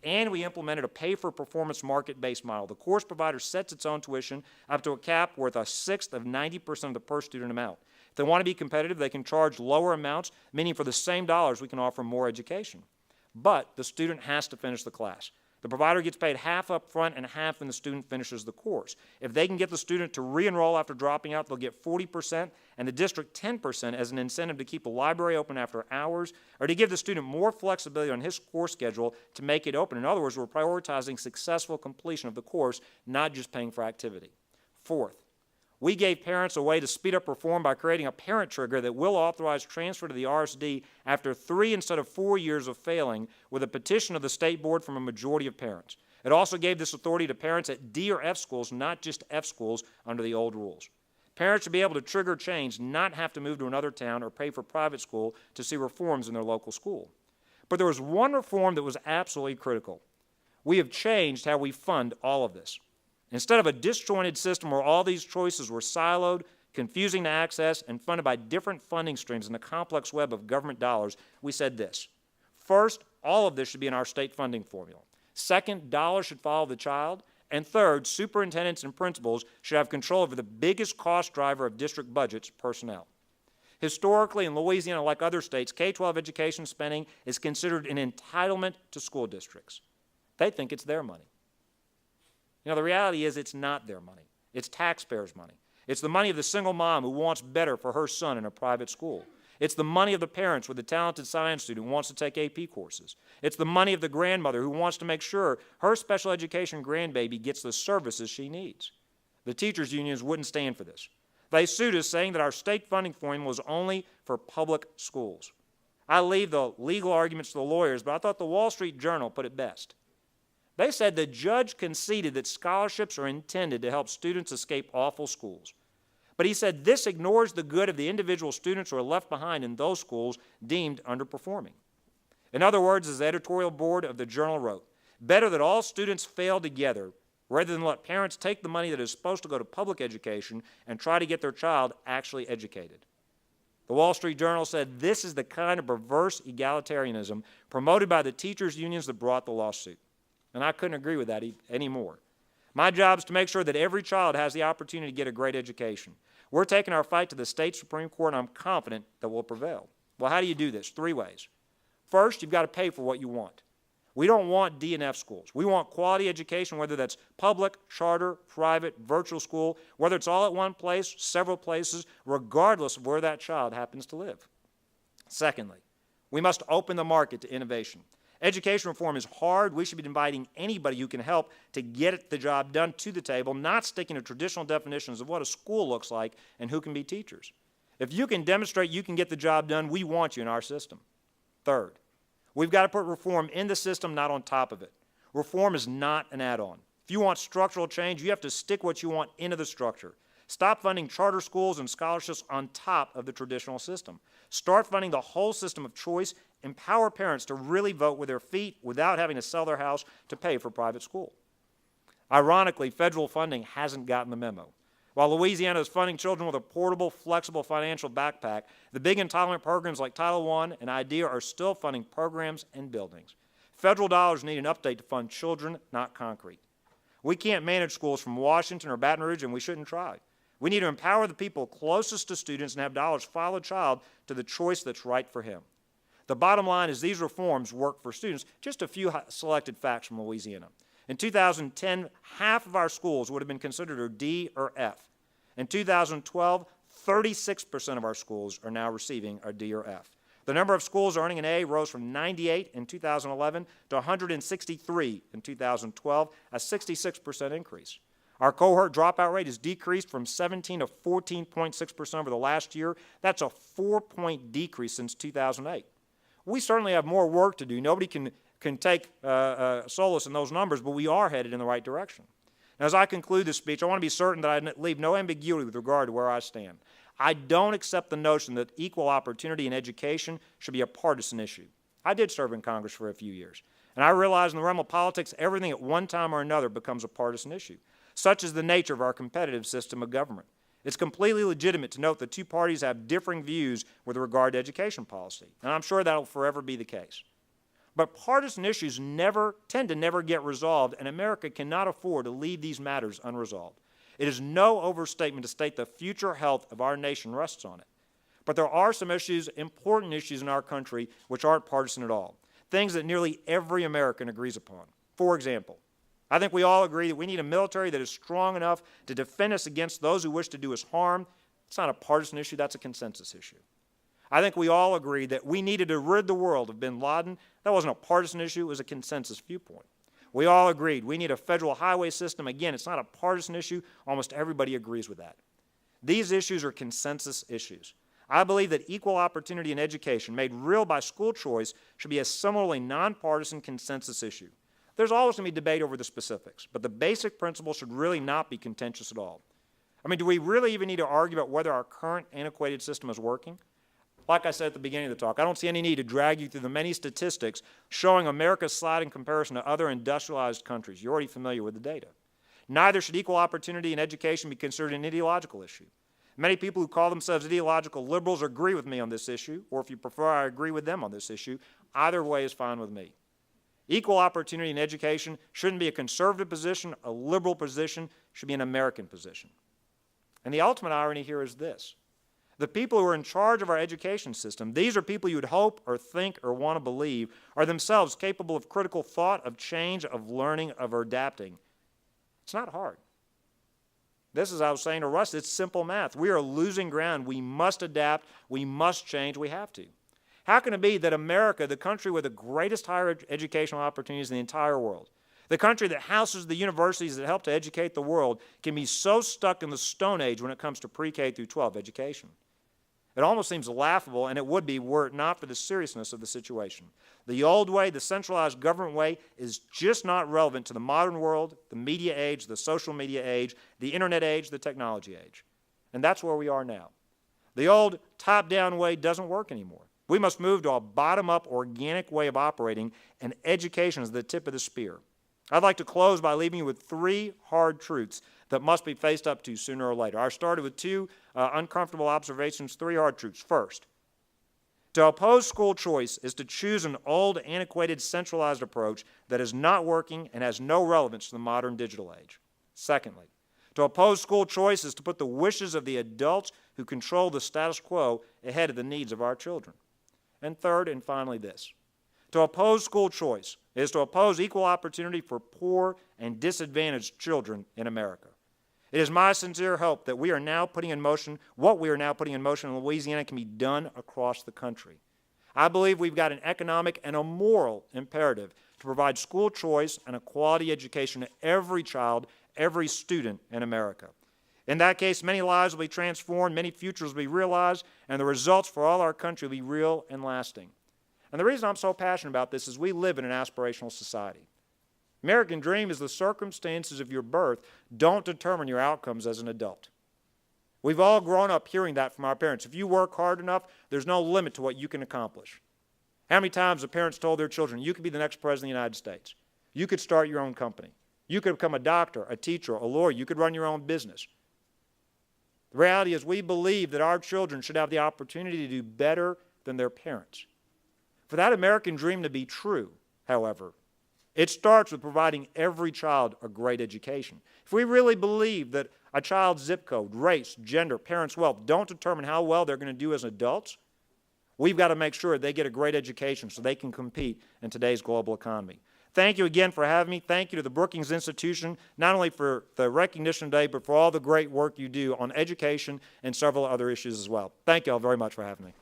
And we implemented a pay-for-performance market-based model. The course provider sets its own tuition up to a cap worth 1/6 of 90% of the per-student amount. If they want to be competitive, they can charge lower amounts, meaning for the same dollars we can offer more education. But the student has to finish the class. The provider gets paid half up front and half when the student finishes the course. If they can get the student to re-enroll after dropping out, they'll get 40% and the district 10% as an incentive to keep the library open after hours, or to give the student more flexibility on his course schedule to make it open. In other words, we're prioritizing successful completion of the course, not just paying for activity. Fourth, we gave parents a way to speed up reform by creating a parent trigger that will authorize transfer to the RSD after 3 instead of 4 years of failing with a petition of the state board from a majority of parents. It also gave this authority to parents at D or F schools, not just F schools under the old rules. Parents should be able to trigger change, not have to move to another town or pay for private school to see reforms in their local school. But there was one reform that was absolutely critical. We have changed how we fund all of this. Instead of a disjointed system where all these choices were siloed, confusing to access, and funded by different funding streams in a complex web of government dollars, we said this. First, all of this should be in our state funding formula. Second, dollars should follow the child. And third, superintendents and principals should have control over the biggest cost driver of district budgets, personnel. Historically, in Louisiana, like other states, K-12 education spending is considered an entitlement to school districts. They think it's their money. You know, the reality is it's not their money. It's taxpayers' money. It's the money of the single mom who wants better for her son in a private school. It's the money of the parents with a talented science student who wants to take AP courses. It's the money of the grandmother who wants to make sure her special education grandbaby gets the services she needs. The teachers' unions wouldn't stand for this. They sued us, saying that our state funding formula was only for public schools. I leave the legal arguments to the lawyers, but I thought the Wall Street Journal put it best. They said the judge conceded that scholarships are intended to help students escape awful schools. But he said this ignores the good of the individual students who are left behind in those schools deemed underperforming. In other words, as the editorial board of the Journal wrote, better that all students fail together rather than let parents take the money that is supposed to go to public education and try to get their child actually educated. The Wall Street Journal said this is the kind of perverse egalitarianism promoted by the teachers' unions that brought the lawsuit. And I couldn't agree with that anymore. My job is to make sure that every child has the opportunity to get a great education. We're taking our fight to the state Supreme Court, and I'm confident that we'll prevail. Well, how do you do this? 3 ways. First, you've got to pay for what you want. We don't want D and F schools. We want quality education, whether that's public, charter, private, virtual school, whether it's all at one place, several places, regardless of where that child happens to live. Secondly, we must open the market to innovation. Education reform is hard. We should be inviting anybody who can help to get the job done to the table, not sticking to traditional definitions of what a school looks like and who can be teachers. If you can demonstrate you can get the job done, we want you in our system. Third, we've got to put reform in the system, not on top of it. Reform is not an add-on. If you want structural change, you have to stick what you want into the structure. Stop funding charter schools and scholarships on top of the traditional system. Start funding the whole system of choice. Empower parents to really vote with their feet without having to sell their house to pay for private school. Ironically, federal funding hasn't gotten the memo. While Louisiana is funding children with a portable, flexible financial backpack, the big entitlement programs like Title I and IDEA are still funding programs and buildings. Federal dollars need an update to fund children, not concrete. We can't manage schools from Washington or Baton Rouge, and we shouldn't try. We need to empower the people closest to students and have dollars follow a child to the choice that's right for him. The bottom line is these reforms work for students. Just a few selected facts from Louisiana. In 2010, half of our schools would have been considered a D or F. In 2012, 36% of our schools are now receiving a D or F. The number of schools earning an A rose from 98 in 2011 to 163 in 2012, a 66% increase. Our cohort dropout rate has decreased from 17 to 14.6% over the last year. That's a 4-point decrease since 2008. We certainly have more work to do. Nobody can take solace in those numbers, but we are headed in the right direction. Now, as I conclude this speech, I want to be certain that I leave no ambiguity with regard to where I stand. I don't accept the notion that equal opportunity in education should be a partisan issue. I did serve in Congress for a few years, and I realize in the realm of politics, everything at one time or another becomes a partisan issue. Such is the nature of our competitive system of government. It's completely legitimate to note that two parties have differing views with regard to education policy, and I'm sure that will forever be the case. But partisan issues tend to never get resolved, and America cannot afford to leave these matters unresolved. It is no overstatement to state the future health of our nation rests on it. But there are some issues, important issues in our country, which aren't partisan at all, things that nearly every American agrees upon. For example, I think we all agree that we need a military that is strong enough to defend us against those who wish to do us harm. It's not a partisan issue, that's a consensus issue. I think we all agree that we needed to rid the world of bin Laden. That wasn't a partisan issue, it was a consensus viewpoint. We all agreed we need a federal highway system. Again, it's not a partisan issue. Almost everybody agrees with that. These issues are consensus issues. I believe that equal opportunity in education, made real by school choice, should be a similarly nonpartisan consensus issue. There's always going to be debate over the specifics, but the basic principle should really not be contentious at all. I mean, do we really even need to argue about whether our current antiquated system is working? Like I said at the beginning of the talk, I don't see any need to drag you through the many statistics showing America's slide in comparison to other industrialized countries. You're already familiar with the data. Neither should equal opportunity in education be considered an ideological issue. Many people who call themselves ideological liberals agree with me on this issue, or if you prefer, I agree with them on this issue. Either way is fine with me. Equal opportunity in education shouldn't be a conservative position, a liberal position, should be an American position. And the ultimate irony here is this. The people who are in charge of our education system, these are people you would hope or think or want to believe are themselves capable of critical thought, of change, of learning, of adapting. It's not hard. This is, I was saying to Russ, it's simple math. We are losing ground. We must adapt. We must change. We have to. How can it be that America, the country with the greatest higher educational opportunities in the entire world, the country that houses the universities that help to educate the world, can be so stuck in the Stone Age when it comes to pre-K through 12 education? It almost seems laughable, and it would be were it not for the seriousness of the situation. The old way, the centralized government way, is just not relevant to the modern world, the media age, the social media age, the internet age, the technology age. And that's where we are now. The old top-down way doesn't work anymore. We must move to a bottom-up, organic way of operating, and education is the tip of the spear. I'd like to close by leaving you with 3 hard truths that must be faced up to sooner or later. I started with 2 uncomfortable observations, 3 hard truths. First, to oppose school choice is to choose an old, antiquated, centralized approach that is not working and has no relevance to the modern digital age. Secondly, to oppose school choice is to put the wishes of the adults who control the status quo ahead of the needs of our children. And third, and finally this, to oppose school choice is to oppose equal opportunity for poor and disadvantaged children in America. It is my sincere hope that what we are now putting in motion in Louisiana can be done across the country. I believe we've got an economic and a moral imperative to provide school choice and a quality education to every child, every student in America. In that case, many lives will be transformed, many futures will be realized, and the results for all our country will be real and lasting. And the reason I'm so passionate about this is we live in an aspirational society. American dream is the circumstances of your birth don't determine your outcomes as an adult. We've all grown up hearing that from our parents. If you work hard enough, there's no limit to what you can accomplish. How many times have parents told their children, you could be the next president of the United States. You could start your own company. You could become a doctor, a teacher, a lawyer. You could run your own business. The reality is we believe that our children should have the opportunity to do better than their parents. For that American dream to be true, however, it starts with providing every child a great education. If we really believe that a child's zip code, race, gender, parents' wealth don't determine how well they're going to do as adults, we've got to make sure they get a great education so they can compete in today's global economy. Thank you again for having me. Thank you to the Brookings Institution, not only for the recognition today, but for all the great work you do on education and several other issues as well. Thank you all very much for having me.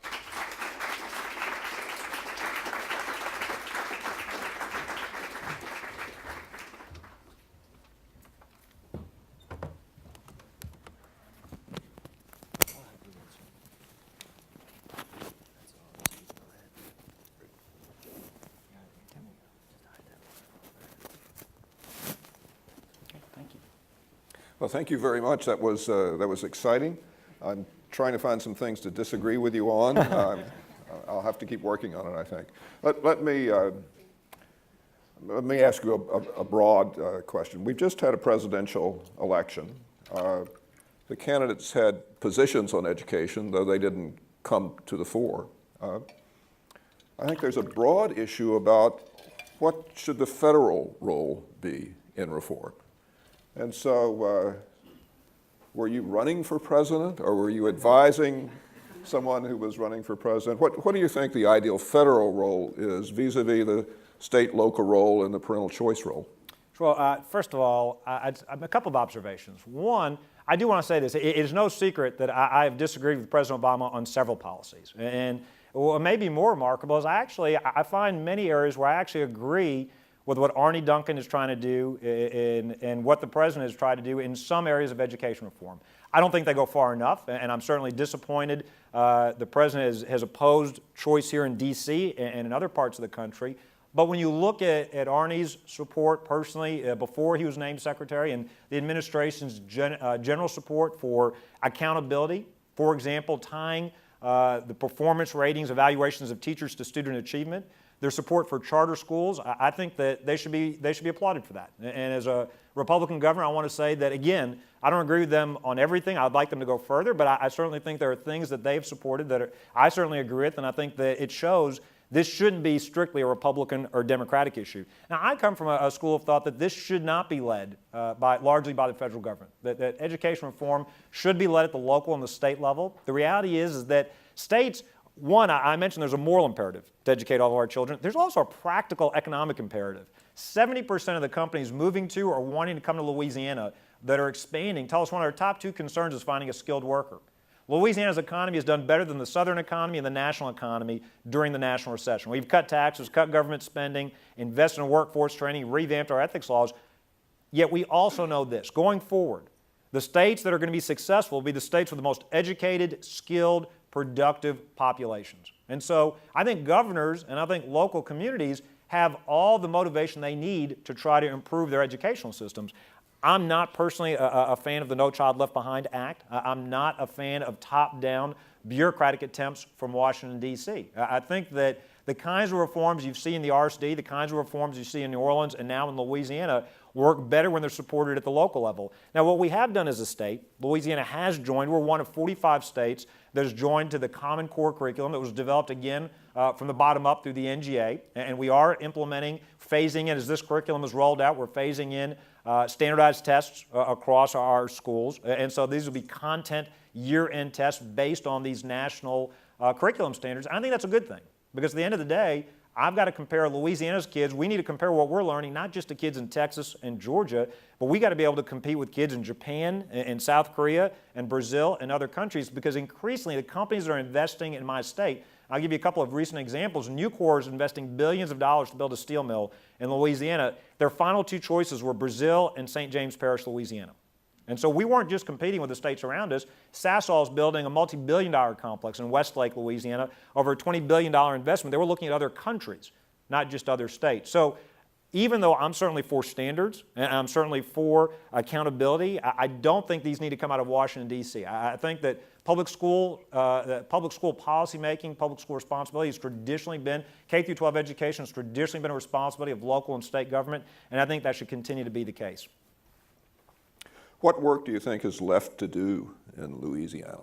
Well, thank you very much. That was exciting. I'm trying to find some things to disagree with you on. I'll have to keep working on it, I think. Let me ask you a broad question. We've just had a presidential election. The candidates had positions on education, though they didn't come to the fore. I think there's a broad issue about what should the federal role be in reform. And so, were you running for president, or were you advising someone who was running for president? What do you think the ideal federal role is vis-a-vis the state-local role and the parental choice role? Well, first of all, a couple of observations. One, I do want to say this. It is no secret that I have disagreed with President Obama on several policies. And what may be more remarkable is I find many areas where I actually agree with what Arne Duncan is trying to do and what the president has tried to do in some areas of education reform. I don't think they go far enough, and I'm certainly disappointed the president has opposed choice here in D.C. and in other parts of the country. But when you look at Arnie's support personally, before he was named secretary, and the administration's general support for accountability, for example, tying the performance ratings, evaluations of teachers to student achievement, their support for charter schools, I think that they should be applauded for that. And as a Republican governor, I want to say that, again, I don't agree with them on everything. I'd like them to go further, but I certainly think there are things that they've supported that I certainly agree with, and I think that it shows this shouldn't be strictly a Republican or Democratic issue. Now, I come from a school of thought that this should not be led largely by the federal government, that education reform should be led at the local and the state level. The reality is that states, one, I mentioned there's a moral imperative to educate all of our children. There's also a practical economic imperative. 70% of the companies moving to or wanting to come to Louisiana that are expanding tell us one of their top 2 concerns is finding a skilled worker. Louisiana's economy has done better than the southern economy and the national economy during the national recession. We've cut taxes, cut government spending, invested in workforce training, revamped our ethics laws. Yet we also know this. Going forward, the states that are going to be successful will be the states with the most educated, skilled, productive populations. And so I think governors and I think local communities have all the motivation they need to try to improve their educational systems. I'm not personally a fan of the No Child Left Behind Act. I'm not a fan of top-down bureaucratic attempts from Washington, D.C. I think that the kinds of reforms you see in the RSD, the kinds of reforms you see in New Orleans and now in Louisiana work better when they're supported at the local level. Now, what we have done as a state, Louisiana has joined, we're one of 45 states that has joined to the Common Core curriculum that was developed again from the bottom up through the NGA, and we are implementing, phasing in, as this curriculum is rolled out, we're phasing in standardized tests across our schools, and so these will be content year-end tests based on these national curriculum standards. I think that's a good thing, because at the end of the day, I've got to compare Louisiana's kids. We need to compare what we're learning, not just to kids in Texas and Georgia, but we got to be able to compete with kids in Japan and South Korea and Brazil and other countries, because increasingly the companies that are investing in my state, I'll give you a couple of recent examples. Nucor is investing billions of dollars to build a steel mill in Louisiana. Their final 2 choices were Brazil and St. James Parish, Louisiana. And so we weren't just competing with the states around us. Sasol is building a multi-billion-dollar complex in Westlake, Louisiana, over a $20 billion investment. They were looking at other countries, not just other states. So even though I'm certainly for standards and I'm certainly for accountability, I don't think these need to come out of Washington, D.C. I think that public school policy making, public school responsibility has traditionally been, K through 12 education has traditionally been a responsibility of local and state government, and I think that should continue to be the case. What work do you think is left to do in Louisiana?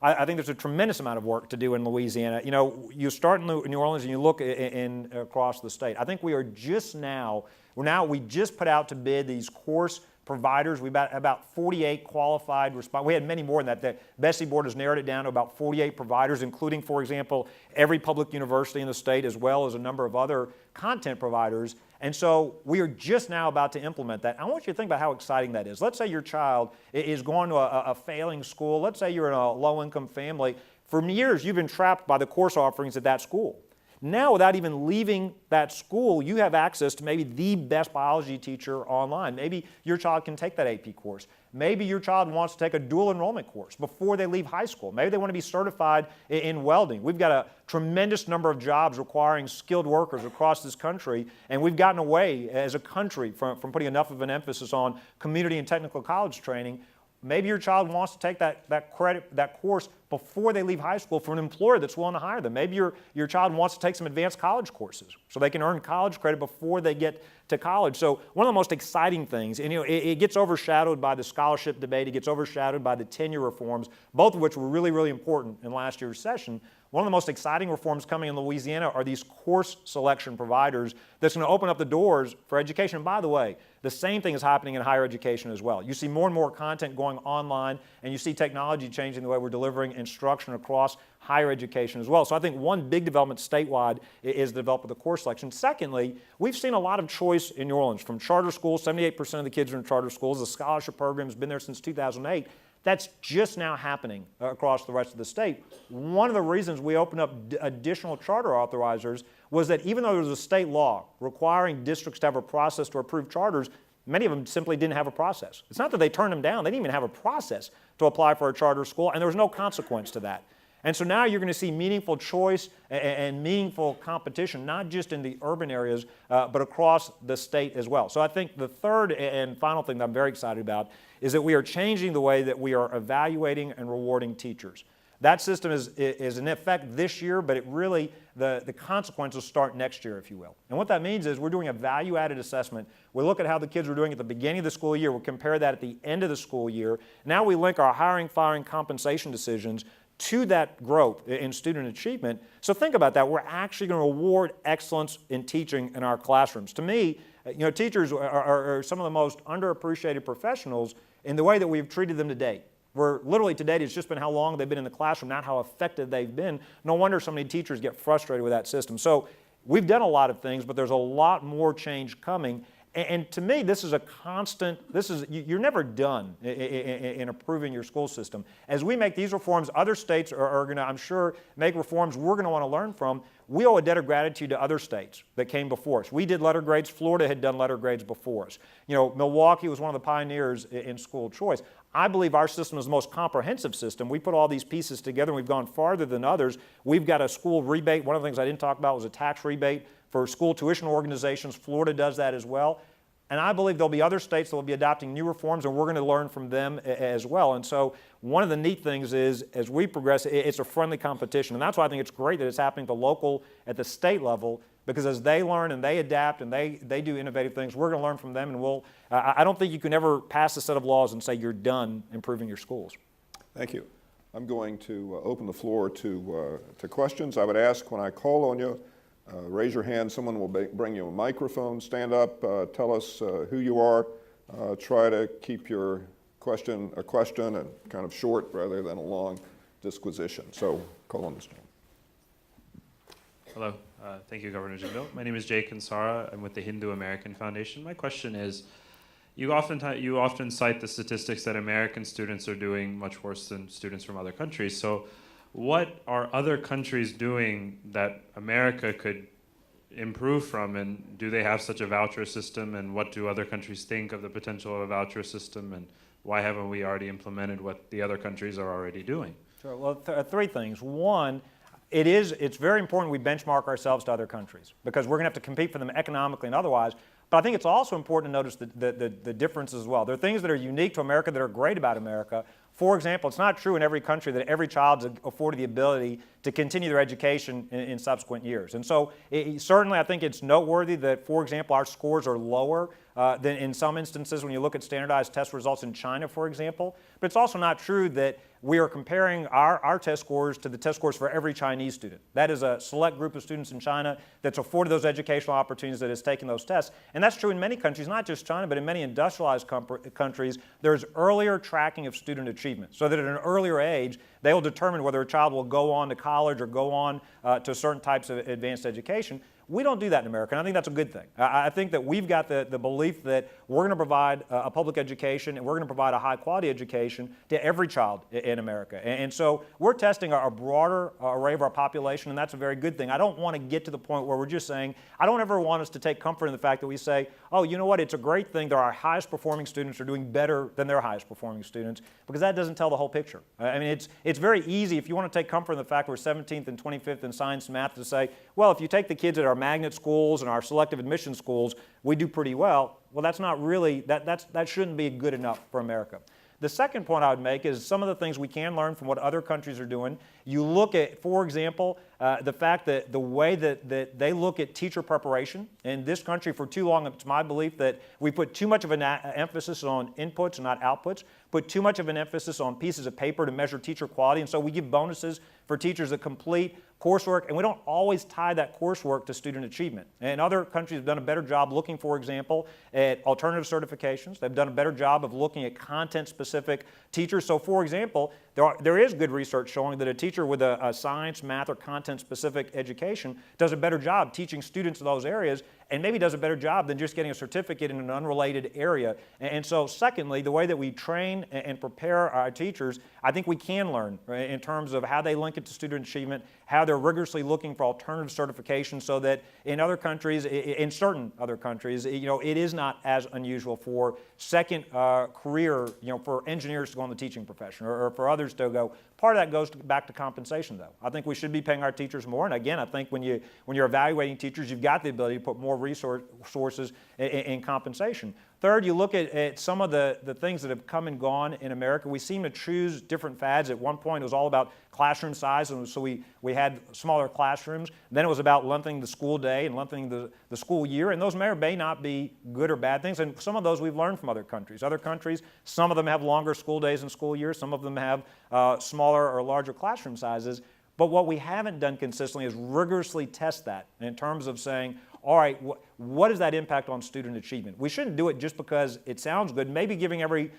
I think there's a tremendous amount of work to do in Louisiana. You know, you start in New Orleans and you look across the state. I think we are just now, we just put out to bid these course providers. We've got about 48 qualified respondents. We had many more than that. The Bessie Board has narrowed it down to about 48 providers, including, for example, every public university in the state, as well as a number of other content providers. And so we are just now about to implement that. I want you to think about how exciting that is. Let's say your child is going to a failing school. Let's say you're in a low-income family. For years, you've been trapped by the course offerings at that school. Now, without even leaving that school, you have access to maybe the best biology teacher online. Maybe your child can take that AP course. Maybe your child wants to take a dual enrollment course before they leave high school. Maybe they want to be certified in welding. We've got a tremendous number of jobs requiring skilled workers across this country, and we've gotten away as a country from putting enough of an emphasis on community and technical college training. Maybe your child wants to take that course before they leave high school for an employer that's willing to hire them. Maybe your child wants to take some advanced college courses so they can earn college credit before they get to college. So one of the most exciting things, and it gets overshadowed by the scholarship debate, it gets overshadowed by the tenure reforms, both of which were really, really important in last year's session. One of the most exciting reforms coming in Louisiana are these course selection providers that's going to open up the doors for education. And by the way, the same thing is happening in higher education as well. You see more and more content going online, and you see technology changing the way we're delivering instruction across higher education as well. So I think one big development statewide is the development of the course selection. Secondly, we've seen a lot of choice in New Orleans from charter schools. 78% of the kids are in charter schools. The scholarship program has been there since 2008. That's just now happening across the rest of the state. One of the reasons we opened up additional charter authorizers was that even though there was a state law requiring districts to have a process to approve charters, many of them simply didn't have a process. It's not that they turned them down. They didn't even have a process to apply for a charter school, and there was no consequence to that. And so now you're going to see meaningful choice and meaningful competition, not just in the urban areas, but across the state as well. So I think the third and final thing that I'm very excited about is that we are changing the way that we are evaluating and rewarding teachers. That system is in effect this year, but it really, the consequences start next year, if you will. And what that means is we're doing a value-added assessment. We look at how the kids are doing at the beginning of the school year. We'll compare that at the end of the school year. Now we link our hiring, firing, compensation decisions to that growth in student achievement. So think about that. We're actually going to reward excellence in teaching in our classrooms. To me, teachers are some of the most underappreciated professionals in the way that we've treated them to date. Where literally to date it's just been how long they've been in the classroom, not how effective they've been. No wonder so many teachers get frustrated with that system. So we've done a lot of things, but there's a lot more change coming. And to me, this is a constant, you're never done in improving your school system. As we make these reforms, other states are going to, I'm sure, make reforms we're going to want to learn from. We owe a debt of gratitude to other states that came before us. We did letter grades. Florida had done letter grades before us. Milwaukee was one of the pioneers in school choice. I believe our system is the most comprehensive system. We put all these pieces together and we've gone farther than others. We've got a school rebate. One of the things I didn't talk about was a tax rebate for school tuition organizations. Florida does that as well. And I believe there'll be other states that will be adopting new reforms, and we're going to learn from them as well. And so one of the neat things is, as we progress, it's a friendly competition. And that's why I think it's great that it's happening at the state level, because as they learn and they adapt and they do innovative things, we're going to learn from them. And I don't think you can ever pass a set of laws and say you're done improving your schools. Thank you. I'm going to open the floor to questions. I would ask when I call on you, raise your hand. Someone will bring you a microphone. Stand up. Tell us who you are. Try to keep your question a question and kind of short rather than a long disquisition. So call on this gentleman. Hello. Thank you, Governor Jindal. My name is Jay Kansara. I'm with the Hindu American Foundation. My question is, you often cite the statistics that American students are doing much worse than students from other countries. So what are other countries doing that America could improve from, and do they have such a voucher system, and what do other countries think of the potential of a voucher system, and why haven't we already implemented what the other countries are already doing? Sure. Well, three things. One, it's very important we benchmark ourselves to other countries, because we're going to have to compete for them economically and otherwise. But I think it's also important to notice the differences as well. There are things that are unique to America that are great about America. For example, it's not true in every country that every child is afforded the ability to continue their education in subsequent years. And so certainly I think it's noteworthy that, for example, our scores are lower than in some instances when you look at standardized test results in China, for example. But it's also not true that we are comparing our test scores to the test scores for every Chinese student. That is a select group of students in China that's afforded those educational opportunities that has taken those tests. And that's true in many countries, not just China, but in many industrialized countries. There's earlier tracking of student achievement, so that at an earlier age, they will determine whether a child will go on to college or go on to certain types of advanced education. We don't do that in America, and I think that's a good thing. I think that we've got the belief that we're going to provide a public education, and we're going to provide a high-quality education to every child in America. And so we're testing a broader array of our population, and that's a very good thing. I don't want to get to the point where we're just saying, I don't ever want us to take comfort in the fact that we say, oh, you know what, it's a great thing that our highest-performing students are doing better than their highest-performing students, because that doesn't tell the whole picture. I mean, it's very easy, if you want to take comfort in the fact we're 17th and 25th in science and math, to say, well, if you take the kids at our magnet schools and our selective admission schools, we do pretty well. Well, that's not really, that shouldn't be good enough for America. The second point I would make is some of the things we can learn from what other countries are doing. You look at, for example, the fact that the way that they look at teacher preparation. In this country, for too long, it's my belief that we put too much of an emphasis on inputs and not outputs, put too much of an emphasis on pieces of paper to measure teacher quality, and so we give bonuses for teachers that complete coursework, and we don't always tie that coursework to student achievement. And other countries have done a better job looking, for example, at alternative certifications. They've done a better job of looking at content-specific teachers. So, for example, there is good research showing that a teacher with a science, math, or content-specific education does a better job teaching students in those areas, and maybe does a better job than just getting a certificate in an unrelated area. And so secondly, the way that we train and prepare our teachers, I think we can learn, right, in terms of how they link it to student achievement, how they're rigorously looking for alternative certification, so that in other countries, in certain other countries, it is not as unusual for second career, for engineers to go in the teaching profession or for others to go. Part of that goes back to compensation, though. I think we should be paying our teachers more. And again, I think when you're evaluating teachers, you've got the ability to put more resources in compensation. Third, you look at some of the things that have come and gone in America. We seem to choose different fads. At one point, it was all about classroom size, and so we had smaller classrooms. Then it was about lengthening the school day and lengthening the school year, and those may or may not be good or bad things, and some of those we've learned from other countries. Other countries, some of them have longer school days and school years, some of them have smaller or larger classroom sizes, but what we haven't done consistently is rigorously test that in terms of saying, all right, what does that impact on student achievement? We shouldn't do it just because it sounds good. Maybe giving every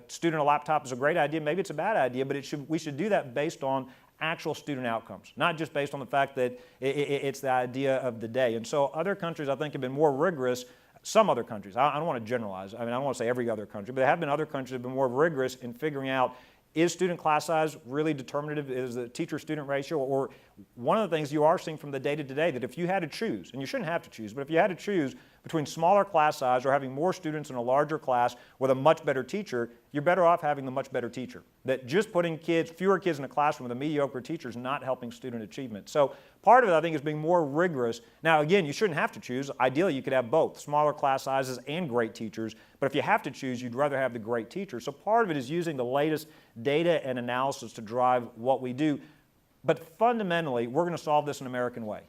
student a laptop is a great idea. Maybe it's a bad idea, but we should do that based on actual student outcomes, not just based on the fact that it's the idea of the day. And so other countries, I think, have been more rigorous. Some other countries, I don't want to generalize. I don't want to say every other country, but there have been other countries that have been more rigorous in figuring out, is student class size really determinative? Is the teacher-student ratio? Or one of the things you are seeing from the data today, that if you had to choose, and you shouldn't have to choose, but if you had to choose between smaller class size or having more students in a larger class with a much better teacher, you're better off having the much better teacher. That just putting fewer kids in a classroom with a mediocre teacher is not helping student achievement. So part of it, I think, is being more rigorous. Now, again, you shouldn't have to choose. Ideally, you could have both, smaller class sizes and great teachers. But if you have to choose, you'd rather have the great teacher. So part of it is using the latest data and analysis to drive what we do. But fundamentally, we're going to solve this an American way.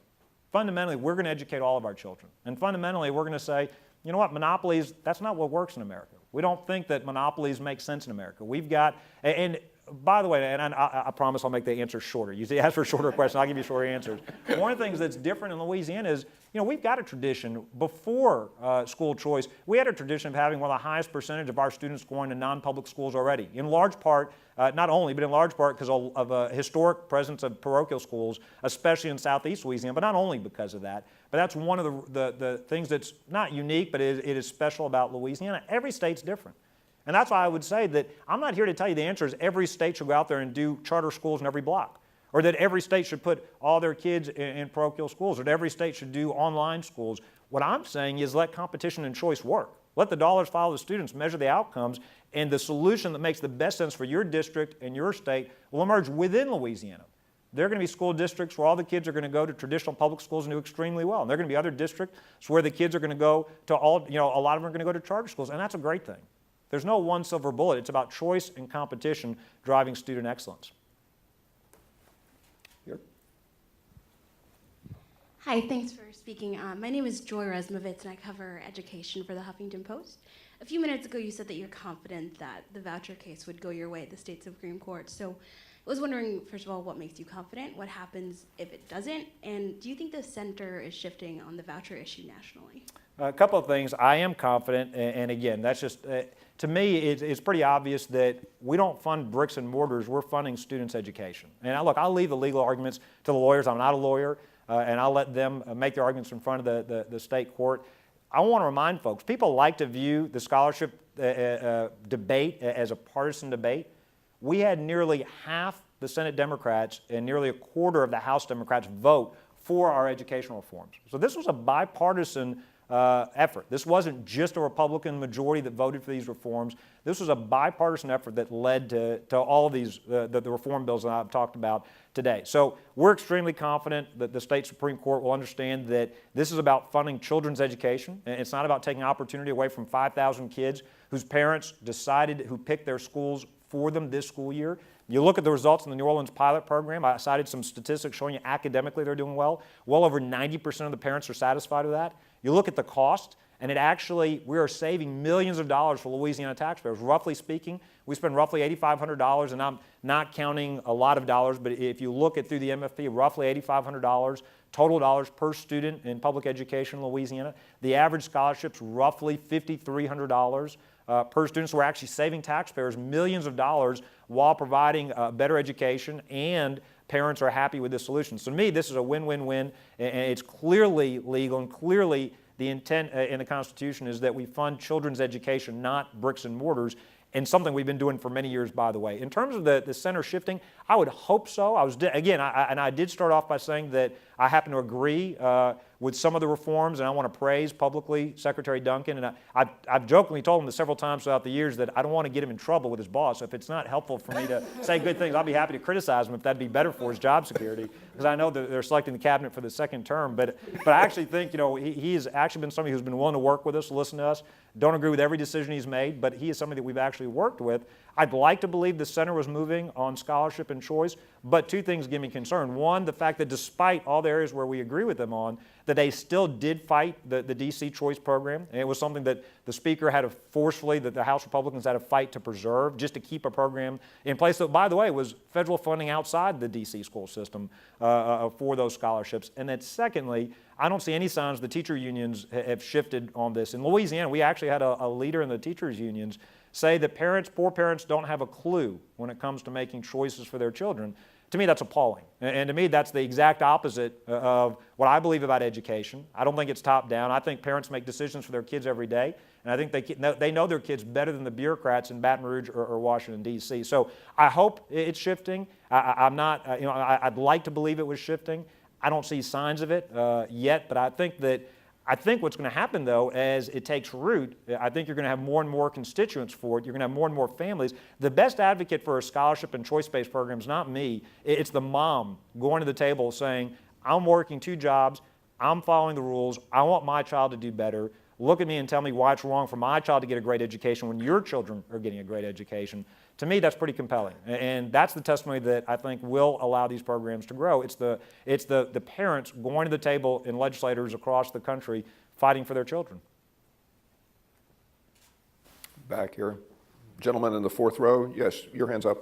Fundamentally, we're going to educate all of our children. And fundamentally, we're going to say, you know what, monopolies, that's not what works in America. We don't think that monopolies make sense in America. We've got, and by the way, and I promise I'll make the answer shorter. You ask for a shorter question, I'll give you shorter answers. One of the things that's different in Louisiana is, we've got a tradition before school choice. We had a tradition of having one of the highest percentage of our students going to non-public schools already. In large part, not only, but in large part because of a historic presence of parochial schools, especially in southeast Louisiana, but not only because of that. But that's one of the things that's not unique, but it is special about Louisiana. Every state's different. And that's why I would say that I'm not here to tell you the answer is every state should go out there and do charter schools in every block, or that every state should put all their kids in parochial schools, or that every state should do online schools. What I'm saying is let competition and choice work. Let the dollars follow the students, measure the outcomes, and the solution that makes the best sense for your district and your state will emerge within Louisiana. There are going to be school districts where all the kids are going to go to traditional public schools and do extremely well. And there are going to be other districts where the kids are going to go to a lot of them are going to go to charter schools, and that's a great thing. There's no one silver bullet. It's about choice and competition driving student excellence. Here. Hi, thanks for speaking. My name is Joy Resmovitz, and I cover education for the Huffington Post. A few minutes ago, you said that you're confident that the voucher case would go your way at the state Supreme Court. So I was wondering, first of all, what makes you confident? What happens if it doesn't? And do you think the center is shifting on the voucher issue nationally? A couple of things. I am confident, and again, that's just, to me, it's pretty obvious that we don't fund bricks and mortars, we're funding students' education. And I'll leave the legal arguments to the lawyers. I'm not a lawyer, and I'll let them make their arguments in front of the state court. I want to remind folks, people like to view the scholarship debate as a partisan debate. We had nearly half the Senate Democrats and nearly a quarter of the House Democrats vote for our educational reforms. So this was a bipartisan effort. This wasn't just a Republican majority that voted for these reforms. This was a bipartisan effort that led to all of these, the reform bills that I've talked about today. So we're extremely confident that the state Supreme Court will understand that this is about funding children's education. And it's not about taking opportunity away from 5,000 kids whose parents who picked their schools for them this school year. You look at the results in the New Orleans pilot program. I cited some statistics showing you academically they're doing well. Well over 90% of the parents are satisfied with that. You look at the cost, and we are saving millions of dollars for Louisiana taxpayers. Roughly speaking, we spend roughly $8,500, and I'm not counting a lot of dollars, but if you look at through the MFP, roughly $8,500 total dollars per student in public education in Louisiana. The average scholarship's roughly $5,300 per student. So we're actually saving taxpayers millions of dollars while providing better education and parents are happy with this solution. So to me, this is a win-win-win, and it's clearly legal, and clearly the intent in the Constitution is that we fund children's education, not bricks and mortars, and something we've been doing for many years, by the way. In terms of the center shifting, I would hope so. I did start off by saying that I happen to agree with some of the reforms, and I want to praise publicly Secretary Duncan. And I've jokingly told him several times throughout the years that I don't want to get him in trouble with his boss. So if it's not helpful for me to say good things, I'll be happy to criticize him if that'd be better for his job security, because I know that they're selecting the cabinet for the second term. But I actually think, he has actually been somebody who's been willing to work with us, listen to us. Don't agree with every decision he's made, but he is somebody that we've actually worked with. I'd like to believe the center was moving on scholarship and choice, but two things give me concern. One, the fact that despite all the areas where we agree with them on, that they still did fight the DC choice program. And it was something that the Speaker had to forcefully, that the House Republicans had to fight to preserve, just to keep a program in place that, by the way, was federal funding outside the DC school system for those scholarships. And then secondly, I don't see any signs the teacher unions have shifted on this. In Louisiana, we actually had a leader in the teachers unions say that poor parents don't have a clue when it comes to making choices for their children. To me, that's appalling. And to me, that's the exact opposite of what I believe about education. I don't think it's top down. I think parents make decisions for their kids every day. And I think they know their kids better than the bureaucrats in Baton Rouge or Washington, D.C. So I hope it's shifting. I'd like to believe it was shifting. I don't see signs of it yet, but I think what's going to happen, though, as it takes root, I think you're going to have more and more constituents for it. You're going to have more and more families. The best advocate for a scholarship and choice-based program is not me. It's the mom going to the table saying, I'm working 2 jobs. I'm following the rules. I want my child to do better. Look at me and tell me why it's wrong for my child to get a great education when your children are getting a great education. To me, that's pretty compelling. And that's the testimony that I think will allow these programs to grow. It's the parents going to the table and legislators across the country fighting for their children. Back here. Gentleman in the 4th row. Yes, your hand's up.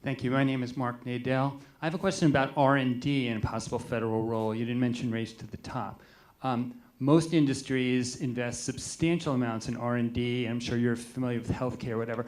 Thank you. My name is Mark Nadell. I have a question about R&D and a possible federal role. You didn't mention Race to the Top. Most industries invest substantial amounts in R&D. I'm sure you're familiar with healthcare or whatever.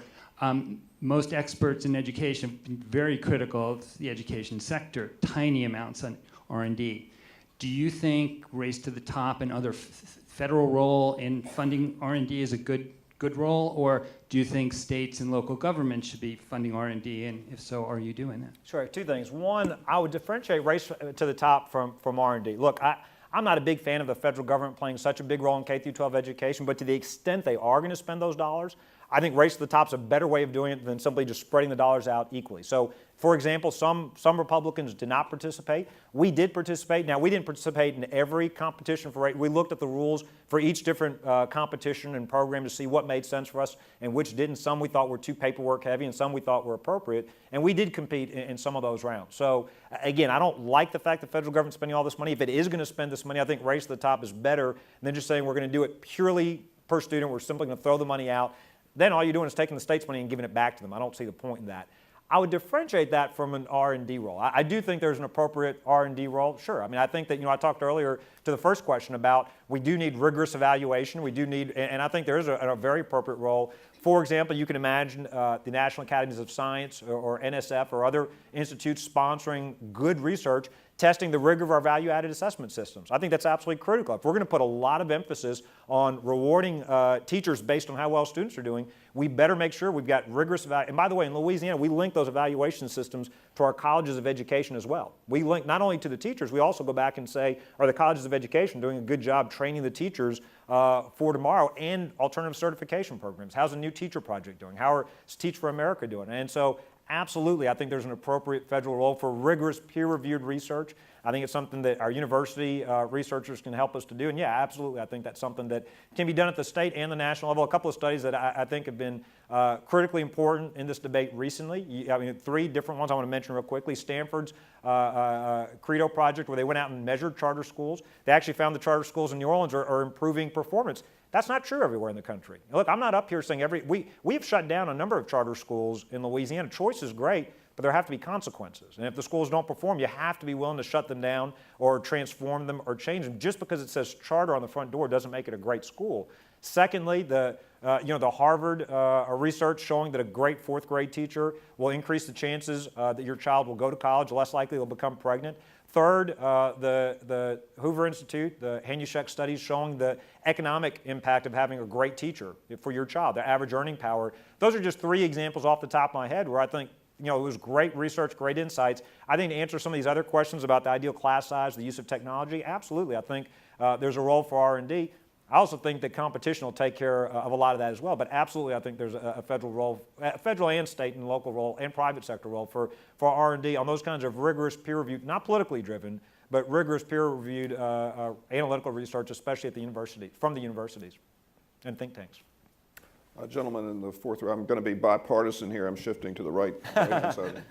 Most experts in education have been very critical of the education sector, tiny amounts on R&D. Do you think Race to the Top and other federal role in funding R&D is a good role, or do you think states and local governments should be funding R&D, and if so, are you doing that? Sure, 2 things. One, I would differentiate Race to the Top from R&D. Look, I'm not a big fan of the federal government playing such a big role in K-12 education, but to the extent they are going to spend those dollars, I think Race to the Top is a better way of doing it than simply just spreading the dollars out equally. So, for example, some Republicans did not participate. We did participate. Now, we didn't participate in every competition for Race. We looked at the rules for each different competition and program to see what made sense for us and which didn't. Some we thought were too paperwork heavy and some we thought were appropriate. And we did compete in some of those rounds. So, again, I don't like the fact the federal government's spending all this money. If it is going to spend this money, I think Race to the Top is better than just saying we're going to do it purely per student. We're simply going to throw the money out. Then all you're doing is taking the state's money and giving it back to them. I don't see the point in that. I would differentiate that from an R&D role. I do think there's an appropriate R&D role. Sure. I mean, I think that, I talked earlier to the first question about we do need rigorous evaluation. We do need, and I think there is a very appropriate role. For example, you can imagine the National Academies of Science or NSF or other institutes sponsoring good research, testing the rigor of our value-added assessment systems. I think that's absolutely critical. If we're going to put a lot of emphasis on rewarding teachers based on how well students are doing, we better make sure we've got rigorous evaluation. And by the way, in Louisiana, we link those evaluation systems to our colleges of education as well. We link not only to the teachers, we also go back and say, are the colleges of education doing a good job training the teachers for tomorrow, and alternative certification programs? How's the New Teacher Project doing? How is Teach for America doing? And so absolutely, I think there's an appropriate federal role for rigorous peer-reviewed research. I think it's something that our university researchers can help us to do. And yeah, absolutely, I think that's something that can be done at the state and the national level. A couple of studies that I think have been critically important in this debate recently. 3 different ones I want to mention real quickly. Stanford's Credo Project, where they went out and measured charter schools. They actually found the charter schools in New Orleans are improving performance. That's not true everywhere in the country. Look, I'm not up here saying we've shut down a number of charter schools in Louisiana. Choice is great, but there have to be consequences. And if the schools don't perform, you have to be willing to shut them down or transform them or change them. Just because it says charter on the front door doesn't make it a great school. Secondly, The Harvard research showing that a great fourth grade teacher will increase the chances that your child will go to college, less likely they'll become pregnant. Third, the Hoover Institute, the Hanushek studies showing the economic impact of having a great teacher for your child, the average earning power. Those are just 3 examples off the top of my head where I think it was great research, great insights. I think to answer some of these other questions about the ideal class size, the use of technology, absolutely. I think there's a role for R&D. I also think that competition will take care of a lot of that as well. But absolutely, I think there's a federal role, federal and state and local role, and private sector role for R&D on those kinds of rigorous peer-reviewed, not politically driven, but rigorous peer-reviewed analytical research, especially at the university, from the universities and think tanks. Gentleman in the fourth row, I'm going to be bipartisan here. I'm shifting to the right-hand side.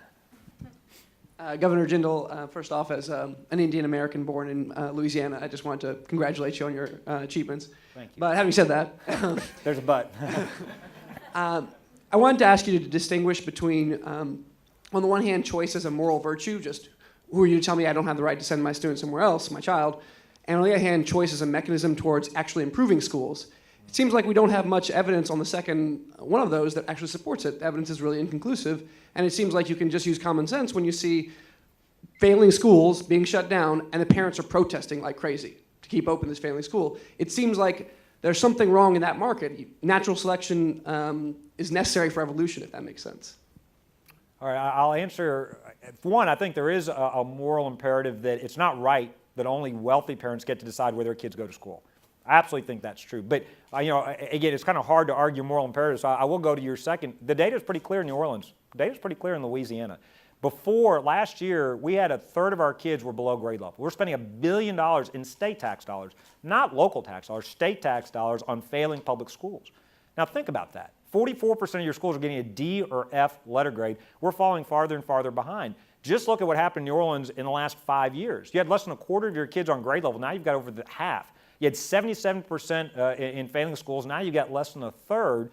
Governor Jindal, first off, as an Indian American born in Louisiana, I just wanted to congratulate you on your achievements. Thank you. But having said that, There's a but. I wanted to ask you to distinguish between, on the one hand, choice as a moral virtue, just who are you to tell me I don't have the right to send my student somewhere else, my child, and on the other hand, choice as a mechanism towards actually improving schools. It seems like we don't have much evidence on the second one of those that actually supports it. The evidence is really inconclusive, and it seems like you can just use common sense when you see failing schools being shut down and the parents are protesting like crazy to keep open this failing school. It seems like there's something wrong in that market. Natural selection is necessary for evolution, if that makes sense. All right, I'll answer. For one, I think there is a moral imperative that it's not right that only wealthy parents get to decide where their kids go to school. I absolutely think that's true. But, again, it's kind of hard to argue moral imperatives. So I will go to your second. The data is pretty clear in New Orleans. The data is pretty clear in Louisiana. Before, last year, we had 1/3 of our kids were below grade level. We're spending $1 billion in state tax dollars, not local tax dollars, state tax dollars on failing public schools. Now think about that. 44% of your schools are getting a D or F letter grade. We're falling farther and farther behind. Just look at what happened in New Orleans in the last 5 years. You had less than 1/4 of your kids on grade level. Now you've got over half. You had 77% in failing schools. Now you've got less than 1/3.